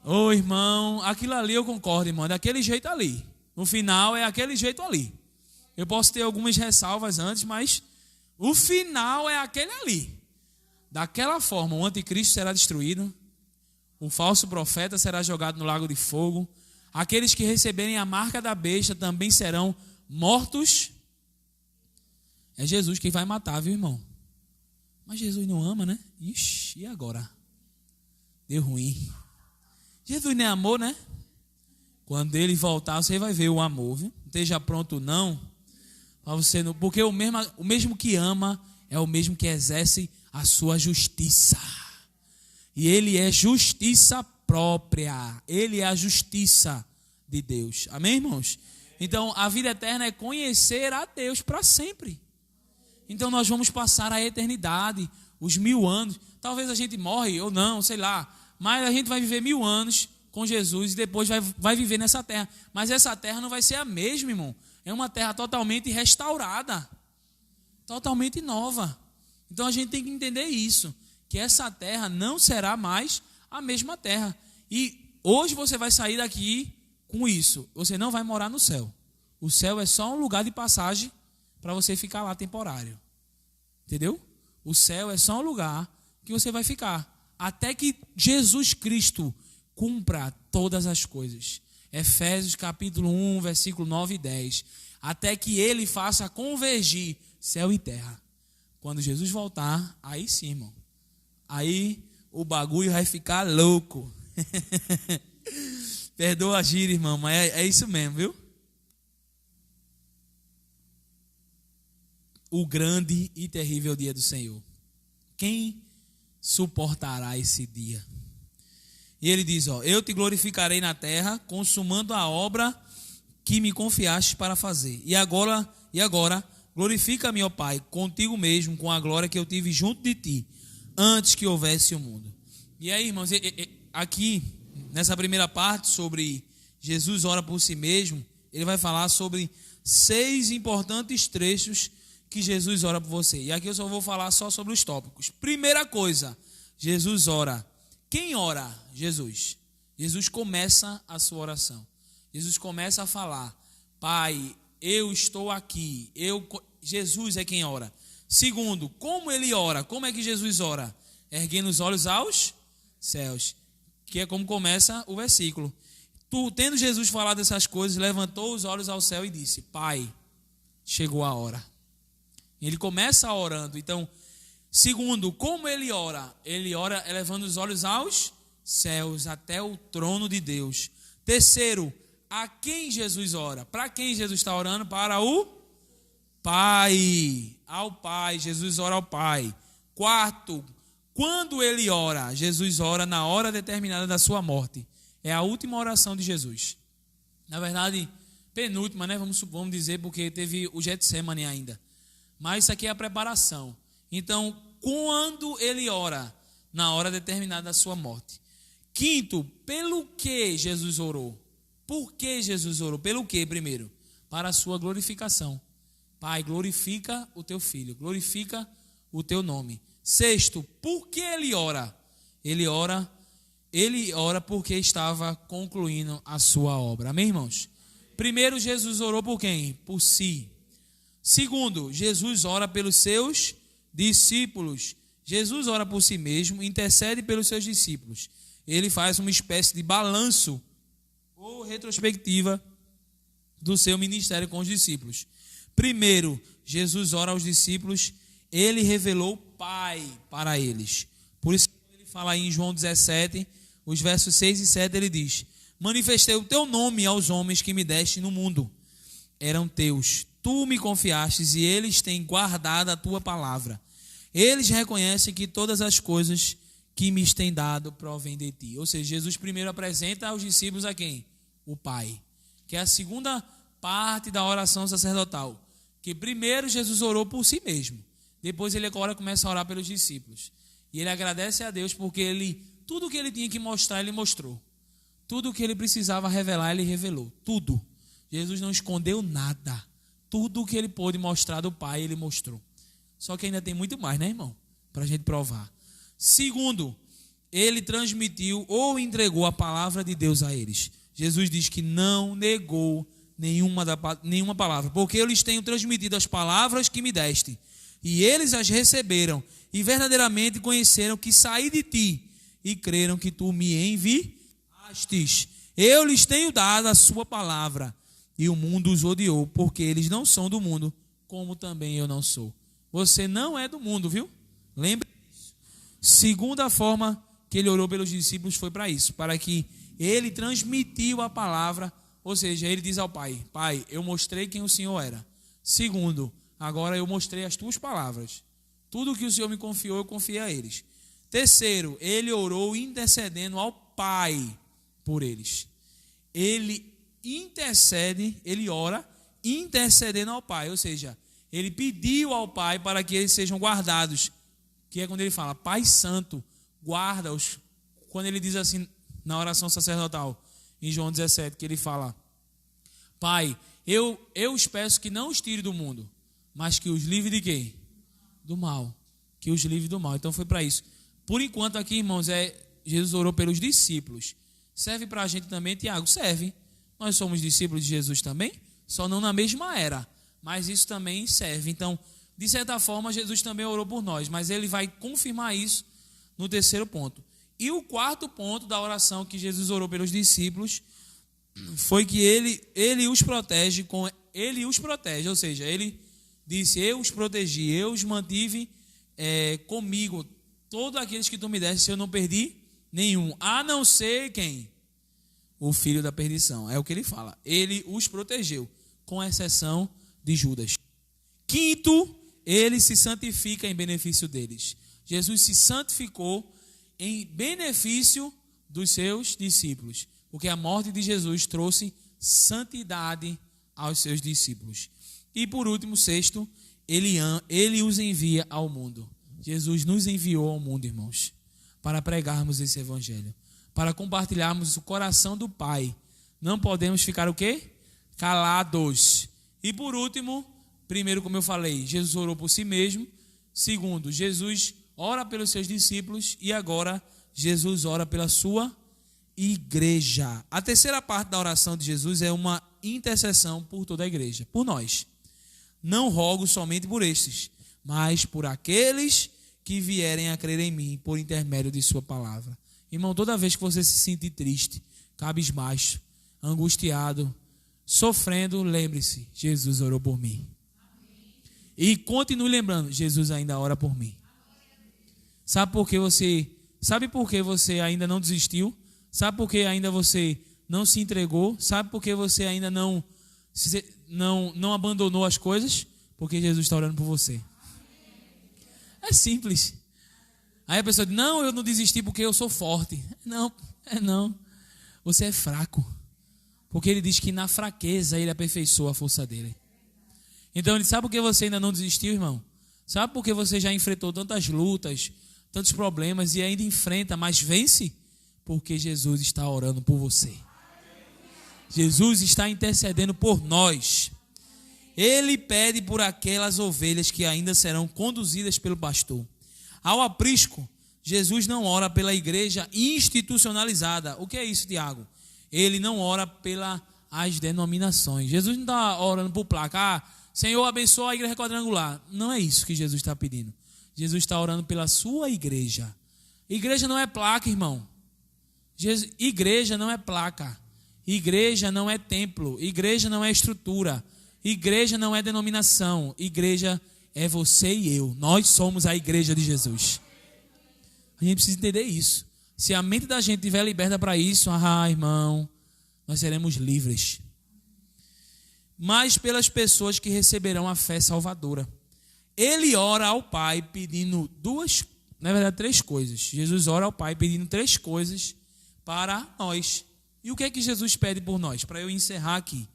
Ô, irmão, aquilo ali eu concordo, irmão. Daquele jeito ali. No final é aquele jeito ali. Eu posso ter algumas ressalvas antes, mas o final é aquele ali. Daquela forma, o anticristo será destruído. O falso profeta será jogado no lago de fogo. Aqueles que receberem a marca da besta também serão mortos. É Jesus quem vai matar, viu, irmão? Mas Jesus não ama, né? Ixi, e agora? Deu ruim. Jesus não é amor, né? Quando ele voltar, você vai ver o amor, viu? Esteja pronto não. Para você não, porque o mesmo que ama é o mesmo que exerce a sua justiça. E ele é justiça própria. Ele é a justiça de Deus. Amém, irmãos? Então, a vida eterna é conhecer a Deus para sempre. Então, nós vamos passar a eternidade, os 1000 anos. Talvez a gente morre ou não, sei lá. Mas a gente vai viver 1000 anos com Jesus e depois vai viver nessa terra. Mas essa terra não vai ser a mesma, irmão. É uma terra totalmente restaurada. Totalmente nova. Então, a gente tem que entender isso. Que essa terra não será mais a mesma terra. E hoje você vai sair daqui com isso. Você não vai morar no céu. O céu é só um lugar de passagem para você ficar lá temporário. Entendeu? O céu é só um lugar que você vai ficar. Até que Jesus Cristo cumpra todas as coisas. Efésios capítulo 1, versículo 9 e 10. Até que ele faça convergir céu e terra. Quando Jesus voltar, aí sim, irmão. Aí o bagulho vai ficar louco. Perdoa a gíria, irmão, mas é isso mesmo, viu? O grande e terrível dia do Senhor. Quem suportará esse dia? E ele diz, eu te glorificarei na terra, consumando a obra que me confiaste para fazer. E agora, glorifica-me, ó Pai, contigo mesmo, com a glória que eu tive junto de ti, antes que houvesse o mundo. E aí, irmãos, aqui, nessa primeira parte, sobre Jesus ora por si mesmo, ele vai falar sobre 6 importantes trechos que Jesus ora por você. E aqui eu só vou falar só sobre os tópicos. Primeira coisa, Jesus ora. Quem ora? Jesus. Jesus começa a sua oração. Jesus começa a falar, Pai, eu estou aqui. Jesus é quem ora. Segundo, como ele ora? Como é que Jesus ora? Erguendo os olhos aos céus. Que é como começa o versículo. Tendo Jesus falado essas coisas, levantou os olhos ao céu e disse, Pai, chegou a hora. Ele começa orando. Então, segundo, como ele ora? Ele ora elevando os olhos aos céus, até o trono de Deus. Terceiro, a quem Jesus ora? Para quem Jesus está orando? Para o Pai. Ao Pai. Jesus ora ao Pai. Quarto, quando ele ora? Jesus ora na hora determinada da sua morte. É a última oração de Jesus. Na verdade, penúltima, né? Vamos dizer, porque teve o Getsemane ainda. Mas isso aqui é a preparação. Então, quando ele ora? Na hora determinada da sua morte. Quinto, pelo que Jesus orou? Por que Jesus orou? Pelo que primeiro? Para a sua glorificação. Pai, glorifica o teu filho. Glorifica o teu nome. Sexto, por que ele ora? Ele ora porque estava concluindo a sua obra. Amém, irmãos? Primeiro, Jesus orou por quem? Por si. Segundo, Jesus ora pelos seus discípulos. Jesus ora por si mesmo, intercede pelos seus discípulos. Ele faz uma espécie de balanço ou retrospectiva do seu ministério com os discípulos. Primeiro, Jesus ora aos discípulos, ele revelou o Pai para eles. Por isso ele fala aí em João 17, os versos 6 e 7, ele diz, manifestei o teu nome aos homens que me deste no mundo. Eram teus. Tu me confiastes e eles têm guardado a tua palavra. Eles reconhecem que todas as coisas que me têm dado provém de ti. Ou seja, Jesus primeiro apresenta aos discípulos a quem? O Pai. Que é a segunda parte da oração sacerdotal. Que primeiro Jesus orou por si mesmo. Depois ele agora começa a orar pelos discípulos. E ele agradece a Deus porque tudo o que ele tinha que mostrar, ele mostrou. Tudo o que ele precisava revelar, ele revelou. Tudo. Jesus não escondeu nada. Tudo o que ele pôde mostrar do Pai, ele mostrou. Só que ainda tem muito mais, né, irmão? Para a gente provar. Segundo, ele transmitiu ou entregou a palavra de Deus a eles. Jesus diz que não negou nenhuma palavra, porque eu lhes tenho transmitido as palavras que me deste, e eles as receberam, e verdadeiramente conheceram que saí de ti, e creram que tu me enviastes. Eu lhes tenho dado a sua palavra, e o mundo os odiou, porque eles não são do mundo, como também eu não sou. Você não é do mundo, viu? Lembre disso. Segunda forma que ele orou pelos discípulos foi para isso, para que ele transmitiu a palavra, ou seja, ele diz ao Pai: Pai, eu mostrei quem o Senhor era. Segundo, agora eu mostrei as tuas palavras. Tudo que o Senhor me confiou, eu confiei a eles. Terceiro, ele orou intercedendo ao Pai por eles. Ele intercede, ele ora intercedendo ao Pai, ou seja, ele pediu ao Pai para que eles sejam guardados, que é quando ele fala: Pai Santo, guarda-os. Quando ele diz assim na oração sacerdotal, em João 17, que ele fala: Pai, eu os peço que não os tire do mundo, mas que os livre de quê? Do mal. Que os livre do mal. Então foi para isso. Por enquanto aqui, irmãos, Jesus orou pelos discípulos. Serve para a gente também, Tiago? Serve. Nós somos discípulos de Jesus também, só não na mesma era, mas isso também serve. Então, de certa forma, Jesus também orou por nós, mas ele vai confirmar isso no terceiro ponto. E o quarto ponto da oração que Jesus orou pelos discípulos foi que ele os protege, ou seja, ele disse: eu os protegi, eu os mantive comigo, todos aqueles que tu me deste, eu não perdi nenhum, a não ser quem? O filho da perdição, é o que ele fala. Ele os protegeu, com exceção de Judas. Quinto, ele se santifica em benefício deles. Jesus se santificou em benefício dos seus discípulos, porque a morte de Jesus trouxe santidade aos seus discípulos. E por último, sexto, ele os envia ao mundo. Jesus nos enviou ao mundo, irmãos, para pregarmos esse evangelho, para compartilharmos o coração do Pai. Não podemos ficar o quê? Calados. E por último, primeiro, como eu falei, Jesus orou por si mesmo. Segundo, Jesus ora pelos seus discípulos. E agora, Jesus ora pela sua igreja. A terceira parte da oração de Jesus é uma intercessão por toda a igreja, por nós. Não rogo somente por estes, mas por aqueles que vierem a crer em mim por intermédio de sua palavra. Irmão, toda vez que você se sentir triste, cabisbaixo, angustiado, sofrendo, lembre-se: Jesus orou por mim. E continue lembrando: Jesus ainda ora por mim. Sabe por que você ainda não desistiu? Sabe por que ainda você não se entregou? Sabe por que você ainda não abandonou as coisas? Porque Jesus está orando por você. É simples. Aí a pessoa diz: não, eu não desisti porque eu sou forte. Não. Você é fraco. Porque ele diz que na fraqueza ele aperfeiçoa a força dele. Então ele sabe por que você ainda não desistiu, irmão? Sabe por que você já enfrentou tantas lutas, tantos problemas e ainda enfrenta, mas vence? Porque Jesus está orando por você. Jesus está intercedendo por nós. Ele pede por aquelas ovelhas que ainda serão conduzidas pelo pastor. Ao aprisco, Jesus não ora pela igreja institucionalizada. O que é isso, Tiago? Ele não ora pelas denominações. Jesus não está orando por placa: Senhor, abençoa a igreja quadrangular. Não é isso que Jesus está pedindo. Jesus está orando pela sua igreja. Igreja não é placa, irmão. Igreja não é placa. Igreja não é templo. Igreja não é estrutura. Igreja não é denominação. Igreja é você e eu. Nós somos a igreja de Jesus. A gente precisa entender isso. Se a mente da gente estiver liberta para isso, irmão, nós seremos livres. Mas pelas pessoas que receberão a fé salvadora. Ele ora ao Pai pedindo três coisas. Jesus ora ao Pai pedindo três coisas para nós. E o que é que Jesus pede por nós? Para eu encerrar aqui.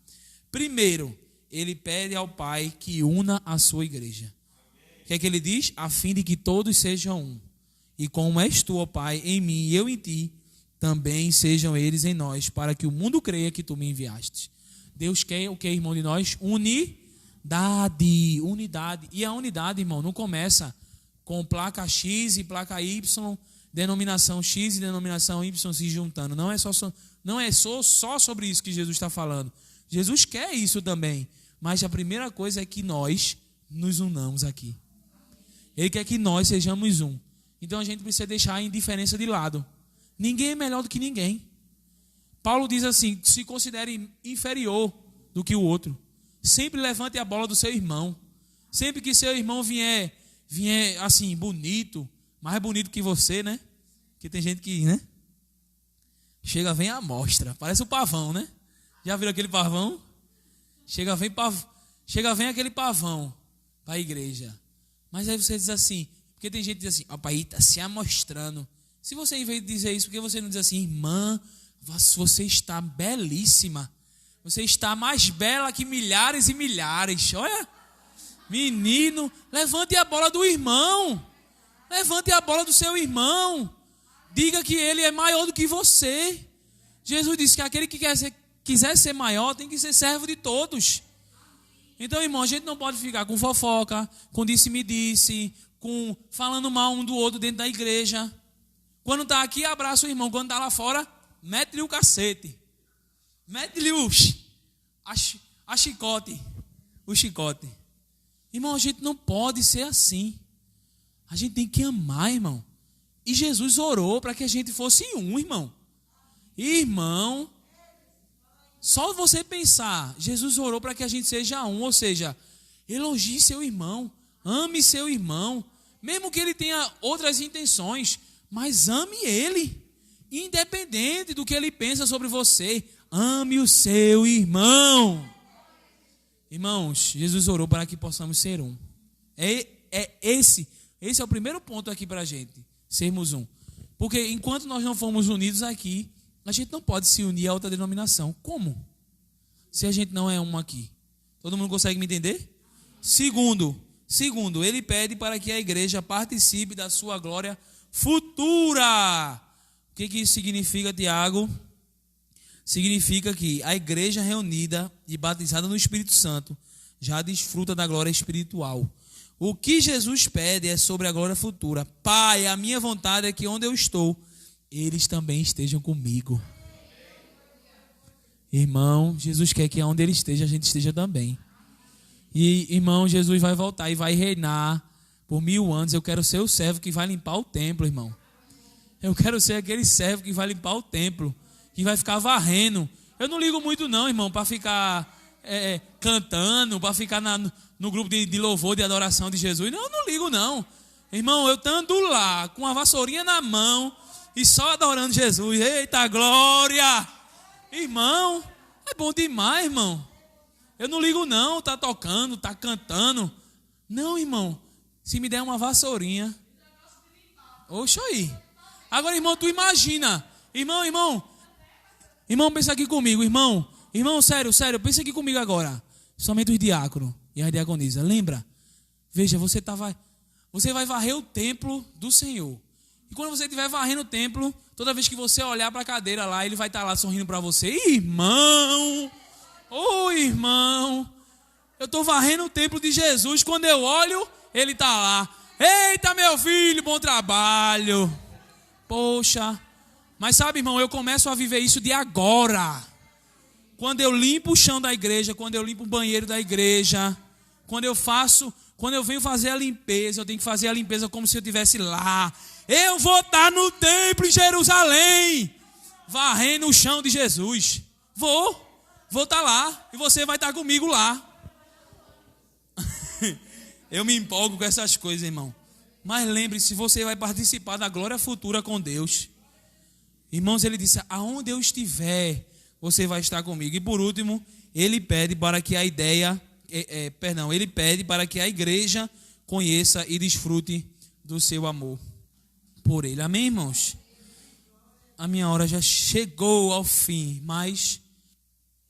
Primeiro, ele pede ao Pai que una a sua igreja. O que é que ele diz? A fim de que todos sejam um. E como és tu, ó Pai, em mim e eu em ti, também sejam eles em nós, para que o mundo creia que tu me enviaste. Deus quer o que, irmão, de nós? Unidade. E a unidade, irmão, não começa com placa X e placa Y, denominação X e denominação Y se juntando. Não é só sobre isso que Jesus está falando. Jesus quer isso também. Mas a primeira coisa é que nós nos unamos aqui. Ele quer que nós sejamos um. Então a gente precisa deixar a indiferença de lado. Ninguém é melhor do que ninguém. Paulo diz assim: se considere inferior do que o outro. Sempre levante a bola do seu irmão. Sempre que seu irmão vier assim, bonito, mais bonito que você, né? Porque tem gente que, né? Chega, vem a amostra. Parece o pavão, né? Já viram aquele pavão? Chega, vem aquele pavão para a igreja. Mas aí você diz assim, porque tem gente que diz assim: ó, pai, está se amostrando. Se você, em vez de dizer isso, por que você não diz assim: irmã, você está belíssima. Você está mais bela que milhares e milhares. Olha, menino, levante a bola do irmão. Levante a bola do seu irmão. Diga que ele é maior do que você. Jesus disse que aquele que quiser ser maior tem que ser servo de todos. Então, irmão, a gente não pode ficar com fofoca, com disse-me-disse, com falando mal um do outro dentro da igreja. Quando está aqui, abraça o irmão. Quando está lá fora, mete-lhe o cacete. Mete-lhe o chicote. Irmão, a gente não pode ser assim. A gente tem que amar, irmão. E Jesus orou para que a gente fosse um, irmão. Irmão, só você pensar, Jesus orou para que a gente seja um. Ou seja, elogie seu irmão, ame seu irmão, mesmo que ele tenha outras intenções, mas ame ele, independente do que ele pensa sobre você. Ame o seu irmão. Irmãos, Jesus orou para que possamos ser um. Esse é o primeiro ponto aqui para a gente, sermos um. Porque enquanto nós não formos unidos aqui, a gente não pode se unir a outra denominação. Como? Se a gente não é um aqui. Todo mundo consegue me entender? Segundo, ele pede para que a igreja participe da sua glória futura. O que isso significa, Tiago? Significa que a igreja reunida e batizada no Espírito Santo já desfruta da glória espiritual. O que Jesus pede é sobre a glória futura. Pai, a minha vontade é que onde eu estou, eles também estejam comigo. Irmão, Jesus quer que onde ele esteja, a gente esteja também. E, irmão, Jesus vai voltar e vai reinar por 1000 anos. Eu quero ser o servo que vai limpar o templo, irmão. Eu quero ser aquele servo que vai limpar o templo, que vai ficar varrendo. Eu não ligo muito não, irmão, para ficar cantando, para ficar no grupo de louvor, de adoração de Jesus. Não, eu não ligo não. Irmão, eu estando lá, com a vassourinha na mão e só adorando Jesus. Eita glória! Irmão, é bom demais, irmão. Eu não ligo não, tá tocando, tá cantando. Não, irmão, se me der uma vassourinha. Oxa aí. Agora, irmão, tu imagina. Irmão, pensa aqui comigo, irmão, sério, pensa aqui comigo agora. Somente os diáconos e a diaconisa. Lembra? Veja, você vai varrer o templo do Senhor. E quando você estiver varrendo o templo, toda vez que você olhar para a cadeira lá, ele vai estar lá sorrindo para você. Irmão, eu estou varrendo o templo de Jesus. Quando eu olho, ele está lá. Eita, meu filho, bom trabalho. Poxa. Mas sabe, irmão, eu começo a viver isso de agora. Quando eu limpo o chão da igreja, quando eu limpo o banheiro da igreja, quando eu venho fazer a limpeza, eu tenho que fazer a limpeza como se eu estivesse lá. Eu vou estar no templo em Jerusalém, varrendo o chão de Jesus. Vou estar lá e você vai estar comigo lá. Eu me empolgo com essas coisas, irmão. Mas lembre-se, você vai participar da glória futura com Deus. Irmãos, ele disse: aonde eu estiver, você vai estar comigo. E por último, ele pede para que ele pede para que a igreja conheça e desfrute do seu amor por ele. Amém, irmãos? A minha hora já chegou ao fim, mas,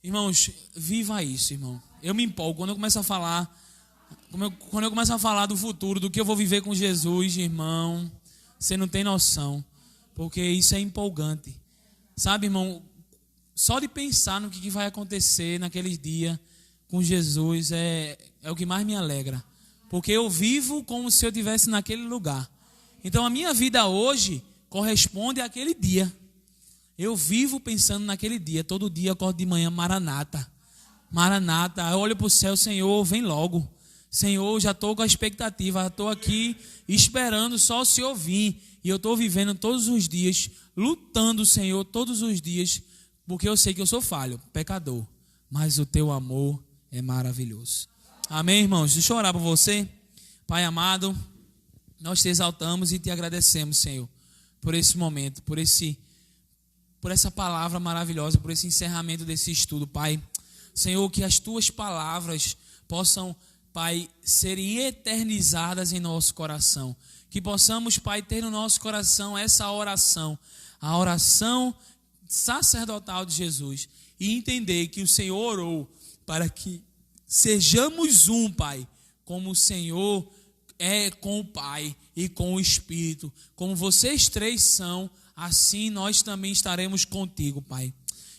irmãos, viva isso, irmão. eu me empolgo quando eu começo a falar. Quando eu começo a falar do futuro, do que eu vou viver com Jesus, irmão, você não tem noção. Porque isso é empolgante. Sabe, irmão, só de pensar no que vai acontecer naqueles dias com Jesus é o que mais me alegra. Porque eu vivo como se eu estivesse naquele lugar. Então a minha vida hoje corresponde àquele dia. Eu vivo pensando naquele dia. Todo dia eu acordo de manhã, Maranata. Maranata. Eu olho para o céu, Senhor, vem logo. Senhor, já estou com a expectativa. Já estou aqui esperando só o Senhor vir. E eu estou vivendo todos os dias, lutando, Senhor, todos os dias. Porque eu sei que eu sou falho, pecador. Mas o teu amor é maravilhoso. Amém, irmãos? Deixa eu orar por você. Pai amado, nós te exaltamos e te agradecemos, Senhor, por esse momento, por essa palavra maravilhosa, por esse encerramento desse estudo, Pai. Senhor, que as tuas palavras possam, Pai, serem eternizadas em nosso coração. Que possamos, Pai, ter no nosso coração essa oração, a oração sacerdotal de Jesus, e entender que o Senhor orou para que sejamos um, Pai, como o Senhor é com o Pai e com o Espírito. Como vocês três são, assim nós também estaremos contigo, Pai.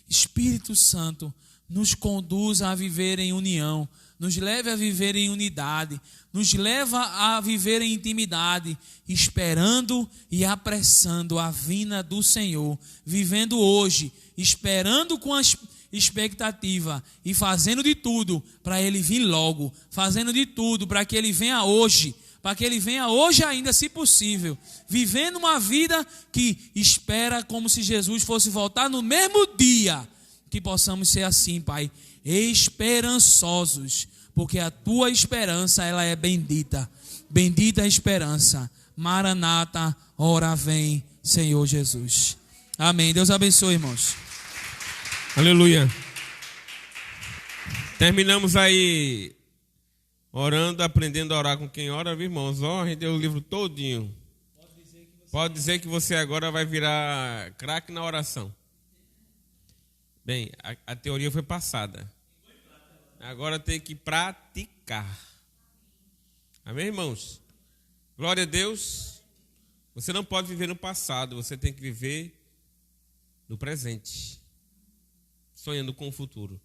Espírito Santo, nos conduza a viver em união, nos leve a viver em unidade, nos leva a viver em intimidade, esperando e apressando a vinda do Senhor, vivendo hoje, esperando com as expectativa e fazendo de tudo para Ele vir logo, fazendo de tudo para que Ele venha hoje, para que Ele venha hoje ainda, se possível, vivendo uma vida que espera como se Jesus fosse voltar no mesmo dia. Que possamos ser assim, Pai, esperançosos, porque a Tua esperança, ela é bendita. Bendita a esperança. Maranata, ora vem, Senhor Jesus. Amém. Deus abençoe, irmãos. Aleluia. Terminamos aí orando, aprendendo a orar com quem ora, viu, irmãos? Ó, a gente deu o livro todinho. Pode dizer que você agora vai virar craque na oração. Bem, a teoria foi passada. Agora tem que praticar. Amém, irmãos? Glória a Deus. Você não pode viver no passado, você tem que viver no presente, sonhando com o futuro.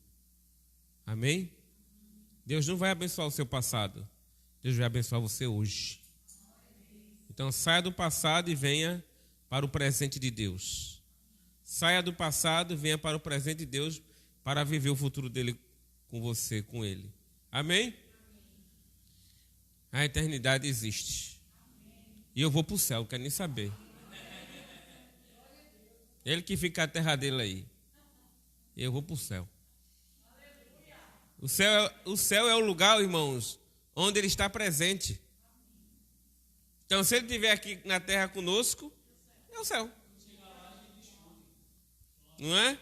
Amém? Deus não vai abençoar o seu passado. Deus vai abençoar você hoje. Então saia do passado e venha para o presente de Deus. Saia do passado e venha para o presente de Deus para viver o futuro dele com você, com ele. Amém? A eternidade existe. E eu vou para o céu, não quero nem saber. Ele que fica a terra dele aí. Eu vou para o céu. O céu é o lugar, irmãos, onde Ele está presente. Então, se Ele estiver aqui na terra conosco, é o céu. Não é?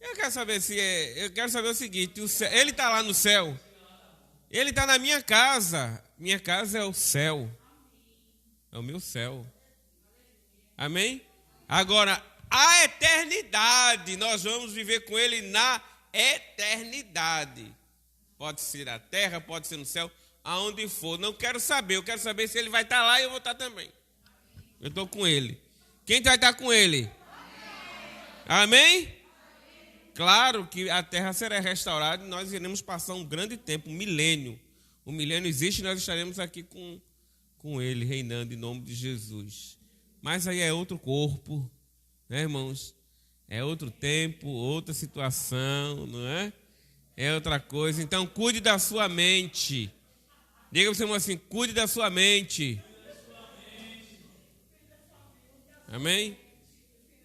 Eu quero saber eu quero saber o seguinte: Ele está lá no céu. Ele está na minha casa. Minha casa é o céu. É o meu céu. Amém? Agora, a eternidade, nós vamos viver com Ele na eternidade. Pode ser na terra, pode ser no céu, aonde for. Não quero saber, eu quero saber se Ele vai estar lá e eu vou estar também. Eu estou com Ele. Quem vai estar com Ele? Amém? Claro que a terra será restaurada e nós iremos passar um grande tempo, um milênio. O milênio existe e nós estaremos aqui com Ele, reinando em nome de Jesus. Mas aí é outro corpo, né, irmãos? É outro tempo, outra situação, não é? É outra coisa. Então, cuide da sua mente. Diga para você, irmão, assim, cuide da sua mente. Amém?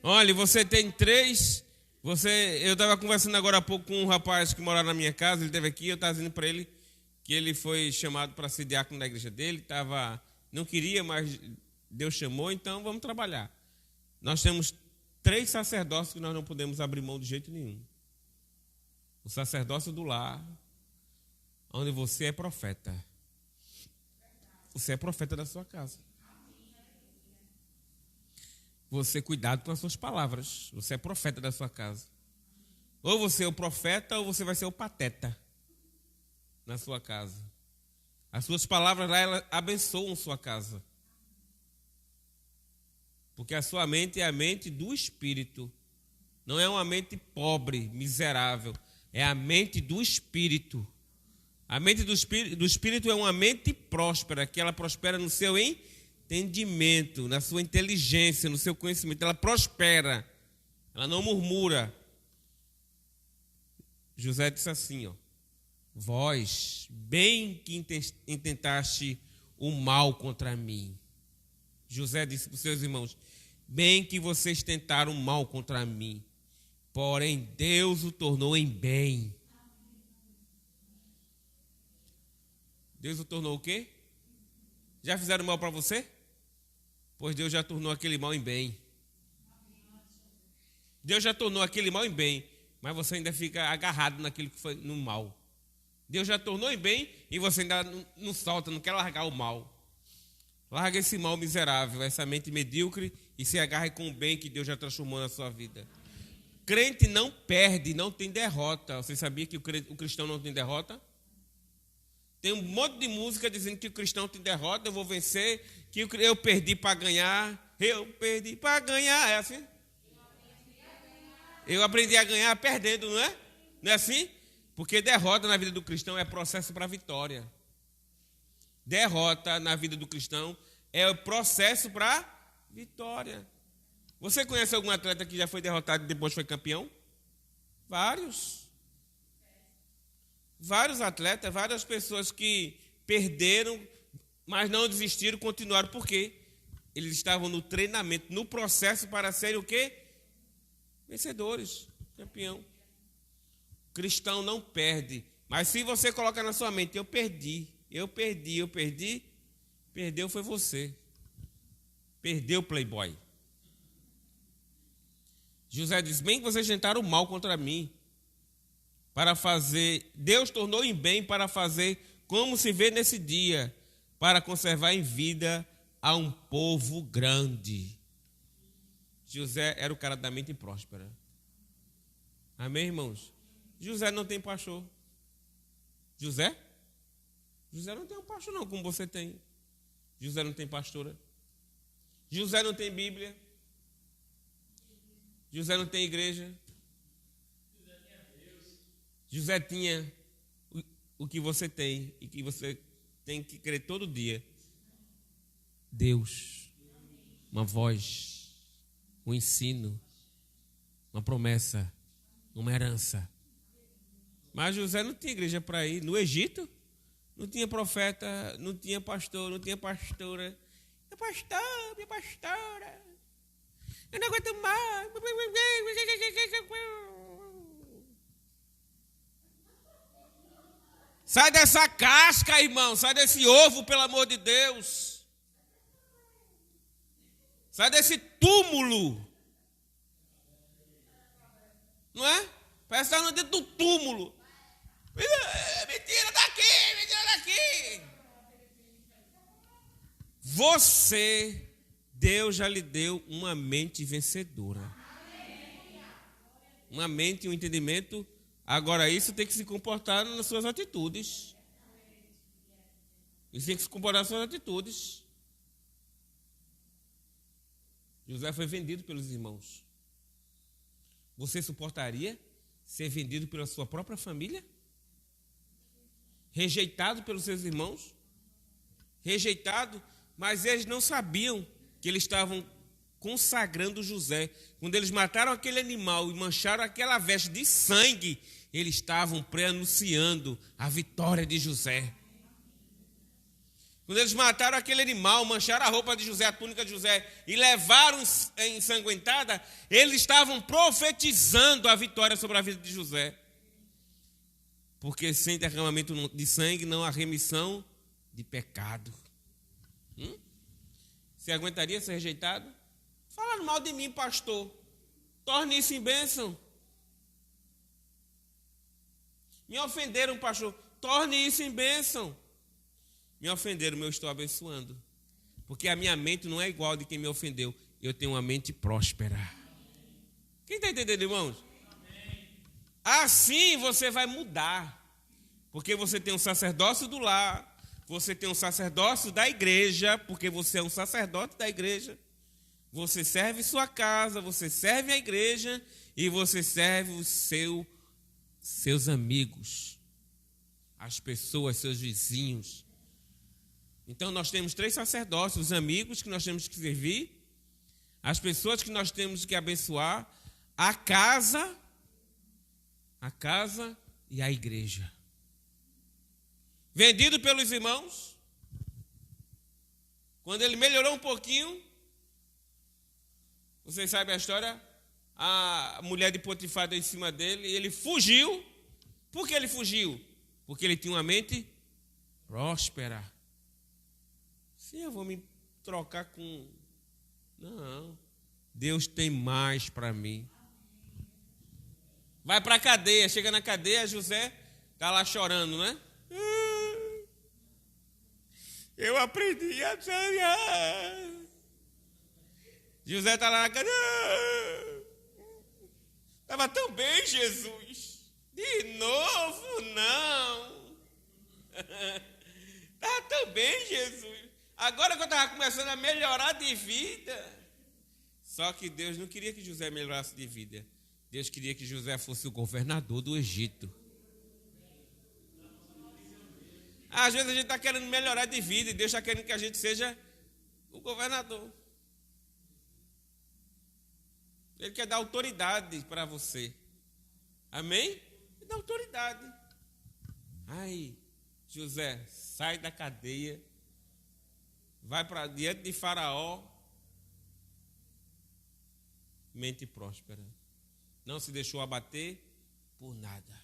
Olha, você tem três. Eu estava conversando agora há pouco com um rapaz que mora na minha casa. Ele esteve aqui. Eu estava dizendo para ele que ele foi chamado para ser diácono da igreja dele. Não queria, mas Deus chamou, então vamos trabalhar. Nós temos 3 sacerdócios que nós não podemos abrir mão de jeito nenhum. O sacerdócio do lar, onde você é profeta. Você é profeta da sua casa. Você, cuidado com as suas palavras. Você é profeta da sua casa. Ou você é o profeta ou você vai ser o pateta na sua casa. As suas palavras lá, elas abençoam sua casa. Porque a sua mente é a mente do Espírito. Não é uma mente pobre, miserável. É a mente do Espírito. A mente do Espírito é uma mente próspera, que ela prospera no seu entendimento, na sua inteligência, no seu conhecimento. Ela prospera. Ela não murmura. José disse assim, ó: vós, bem que intentaste o mal contra mim. José disse para os seus irmãos: bem que vocês tentaram o mal contra mim, porém Deus o tornou em bem. Deus o tornou o quê? Já fizeram mal para você? Pois Deus já tornou aquele mal em bem. Deus já tornou aquele mal em bem, mas você ainda fica agarrado naquilo que foi no mal. Deus já tornou em bem e você ainda não solta, não quer largar o mal. Larga esse mal miserável, essa mente medíocre, e se agarre com o bem que Deus já transformou na sua vida. Crente não perde, não tem derrota. Você sabia que o cristão não tem derrota? Tem um monte de música dizendo que o cristão tem derrota, eu vou vencer, que eu perdi para ganhar, eu perdi para ganhar, é assim? Eu aprendi a ganhar perdendo, não é? Não é assim? Porque derrota na vida do cristão é processo para vitória. Derrota na vida do cristão é o processo para vitória. Você conhece algum atleta que já foi derrotado e depois foi campeão? Vários. Vários atletas, várias pessoas que perderam, mas não desistiram, continuaram. Por quê? Eles estavam no treinamento, no processo para serem o quê? Vencedores, campeão. Cristão não perde. Mas se você coloca na sua mente: eu perdi, perdeu foi você. Perdeu, playboy. José diz: bem que vocês tentaram o mal contra mim, para fazer, Deus tornou em bem para fazer como se vê nesse dia, para conservar em vida a um povo grande. José era o cara da mente próspera. Amém, irmãos? José não tem pastor. José não tem um pastor não, como você tem. José não tem pastora. José não tem Bíblia. José não tem igreja. José tinha o que você tem e que você tem que crer todo dia. Deus, uma voz, um ensino, uma promessa, uma herança. Mas José não tinha igreja para ir. No Egito, não tinha profeta, não tinha pastor, não tinha pastora. Meu pastor, minha pastora, eu não aguento mais. Sai dessa casca, irmão. Sai desse ovo, pelo amor de Deus. Sai desse túmulo. Não é? Parece que está dentro do túmulo. Me tira daqui. Você, Deus já lhe deu uma mente vencedora. Uma mente e um entendimento. Agora, isso tem que se comportar nas suas atitudes. Isso tem que se comportar nas suas atitudes. José foi vendido pelos irmãos. Você suportaria ser vendido pela sua própria família? Rejeitado pelos seus irmãos? Rejeitado, mas eles não sabiam que eles estavam consagrando José. Quando eles mataram aquele animal e mancharam aquela veste de sangue, eles estavam pré-anunciando a vitória de José. Quando eles mataram aquele animal, mancharam a roupa de José, a túnica de José, e levaram ensanguentada, eles estavam profetizando a vitória sobre a vida de José. Porque sem derramamento de sangue não há remissão de pecado. Você aguentaria ser rejeitado? Falando mal de mim, pastor. Torne isso em bênção. Me ofenderam, pastor. Torne isso em bênção. Me ofenderam, eu estou abençoando. Porque a minha mente não é igual de quem me ofendeu. Eu tenho uma mente próspera. Quem está entendendo, irmãos? Assim você vai mudar. Porque você tem um sacerdócio do lar, você tem um sacerdócio da igreja, porque você é um sacerdote da igreja. Você serve sua casa, você serve a igreja e você serve os seus amigos, as pessoas, seus vizinhos. Então nós temos 3 sacerdócios: os amigos que nós temos que servir, as pessoas que nós temos que abençoar, a casa e a igreja. Vendido pelos irmãos, quando ele melhorou um pouquinho, vocês sabem a história, a mulher de Potifar deu em cima dele e ele fugiu. Por que ele fugiu? Porque ele tinha uma mente próspera. Sim, eu vou me trocar com... Não, Deus tem mais para mim. Vai para a cadeia, chega na cadeia, José está lá chorando, né? Eu aprendi a sonhar. José está lá na cadeia. Estava tão bem, Jesus. De novo, não. Estava tão bem, Jesus. Agora que eu estava começando a melhorar de vida. Só que Deus não queria que José melhorasse de vida. Deus queria que José fosse o governador do Egito. Às vezes a gente está querendo melhorar de vida e Deus está querendo que a gente seja o governador. Ele quer dar autoridade para você. Amém? Ele dá autoridade. Ai, José, sai da cadeia, vai para diante de Faraó, mente próspera. Não se deixou abater por nada.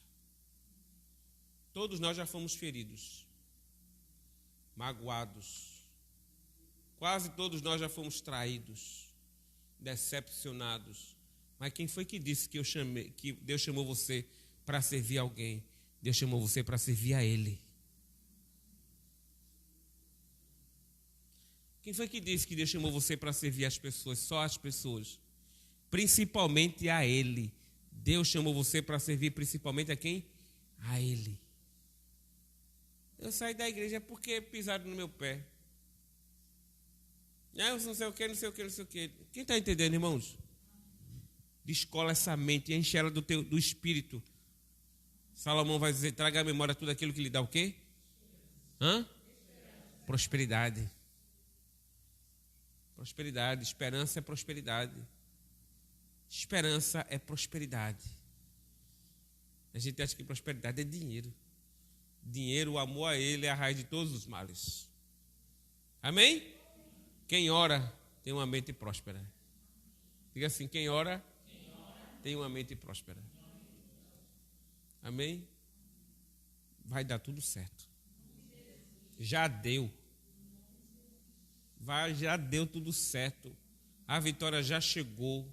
Todos nós já fomos feridos, magoados. Quase todos nós já fomos traídos, decepcionados. Mas quem foi que disse que Deus chamou você para servir alguém? Deus chamou você para servir a Ele. Quem foi que disse que Deus chamou você para servir as pessoas, só as pessoas? Principalmente a Ele. Deus chamou você para servir principalmente a quem? A Ele. Eu saí da igreja porque pisaram no meu pé. Não sei o que, não sei o que, não sei o que. Quem está entendendo, irmãos? Descola essa mente, enche ela do espírito. Salomão vai dizer, traga à memória tudo aquilo que lhe dá o quê? Prosperidade. Prosperidade, esperança é prosperidade. Esperança é prosperidade. A gente acha que prosperidade é dinheiro. Dinheiro, o amor a Ele é a raiz de todos os males. Amém? Quem ora tem uma mente próspera. Diga assim, quem ora tem uma mente próspera. Amém? Vai dar tudo certo. Já deu. Já deu tudo certo. A vitória já chegou.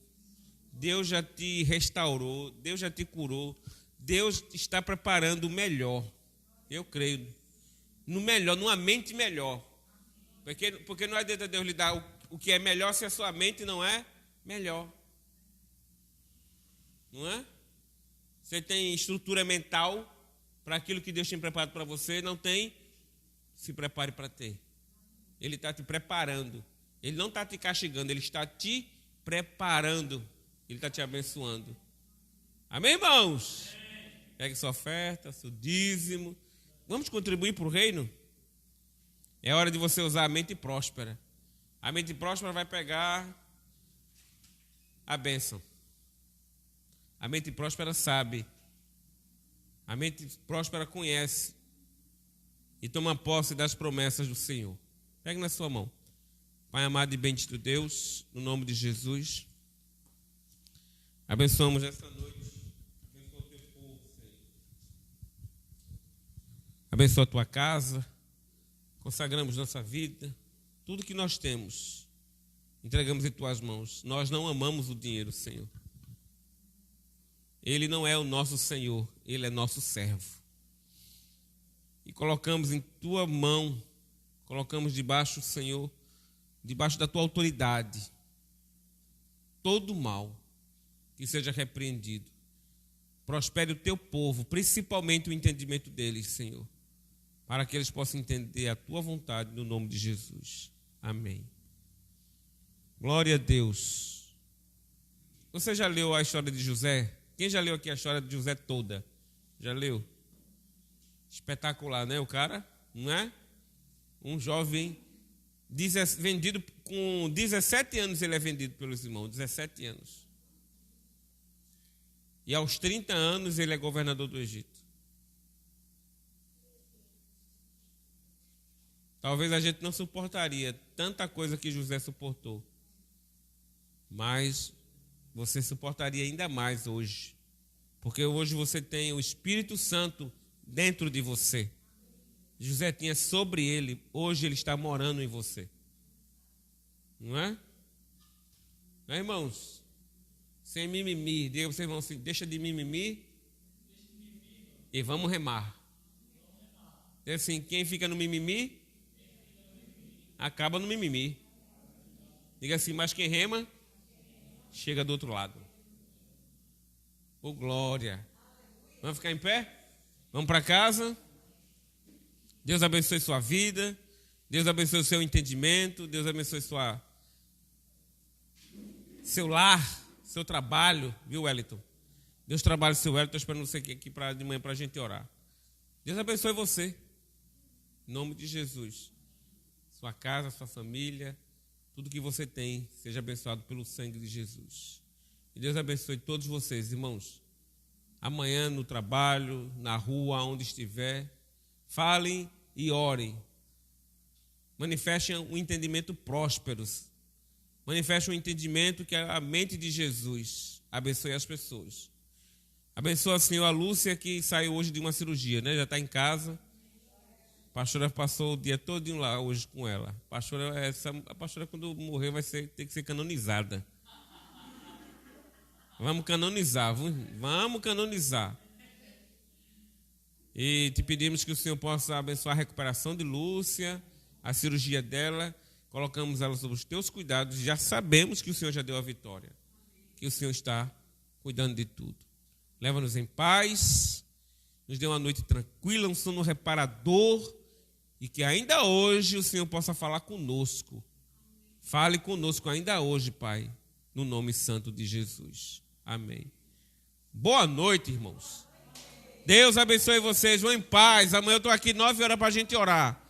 Deus já te restaurou. Deus já te curou. Deus está preparando o melhor. Eu creio. No melhor, numa mente melhor. Porque não adianta Deus lhe dar o que é melhor se a sua mente não é melhor. Não é? Você tem estrutura mental para aquilo que Deus tem preparado para você, não tem? Se prepare para ter. Ele está te preparando. Ele não está te castigando, Ele está te preparando. Ele está te abençoando. Amém, irmãos? Pegue sua oferta, seu dízimo. Vamos contribuir para o reino? É hora de você usar a mente próspera. A mente próspera vai pegar a bênção. A mente próspera sabe. A mente próspera conhece. E toma posse das promessas do Senhor. Pegue na sua mão. Pai amado e bendito Deus, no nome de Jesus, abençoamos essa noite. Abençoa o teu povo, Senhor. Abençoa a tua casa. Consagramos nossa vida. Tudo que nós temos, entregamos em tuas mãos. Nós não amamos o dinheiro, Senhor. Ele não é o nosso Senhor, Ele é nosso servo. E colocamos em tua mão, colocamos debaixo, Senhor, debaixo da tua autoridade, todo mal que seja repreendido. Prospere o teu povo, principalmente o entendimento deles, Senhor, para que eles possam entender a tua vontade no nome de Jesus. Amém. Glória a Deus. Você já leu a história de José? Quem já leu aqui a história de José toda? Já leu? Espetacular, né? O cara, não é? Um jovem vendido com 17 anos, ele é vendido pelos irmãos, 17 anos. E aos 30 anos ele é governador do Egito. Talvez a gente não suportaria tanta coisa que José suportou. Mas você suportaria ainda mais hoje. Porque hoje você tem o Espírito Santo dentro de você. José tinha sobre ele, hoje ele está morando em você. Não é? Não é, irmãos? Sem mimimi. Diga para vocês, irmãos, assim, deixa de mimimi e vamos remar. É assim, quem fica no mimimi, acaba no mimimi. Diga assim, mas quem rema, chega do outro lado. Oh, glória. Vamos ficar em pé? Vamos para casa? Deus abençoe sua vida. Deus abençoe o seu entendimento. Deus abençoe seu lar, seu trabalho. Viu, Wellington? Deus trabalha o seu Wellington. Estou esperando você aqui de manhã para a gente orar. Deus abençoe você. Em nome de Jesus. Sua casa, sua família, tudo que você tem, seja abençoado pelo sangue de Jesus. E Deus abençoe todos vocês, irmãos. Amanhã no trabalho, na rua, onde estiver, falem e orem. Manifestem um entendimento próspero. Manifestem um entendimento que é a mente de Jesus. Abençoe as pessoas. Abençoa, Senhor, a Lúcia, que saiu hoje de uma cirurgia, né? Já está em casa. A pastora passou o dia todinho lá hoje com ela. A pastora quando morrer, vai ter que ser canonizada. Vamos canonizar, vamos canonizar. E te pedimos que o Senhor possa abençoar a recuperação de Lúcia, a cirurgia dela. Colocamos ela sob os teus cuidados. Já sabemos que o Senhor já deu a vitória. Que o Senhor está cuidando de tudo. Leva-nos em paz. Nos dê uma noite tranquila, um sono reparador. E que ainda hoje o Senhor possa falar conosco. Fale conosco ainda hoje, Pai. No nome santo de Jesus. Amém. Boa noite, irmãos. Deus abençoe vocês. Vão em paz. Amanhã eu estou aqui 9 horas para a gente orar.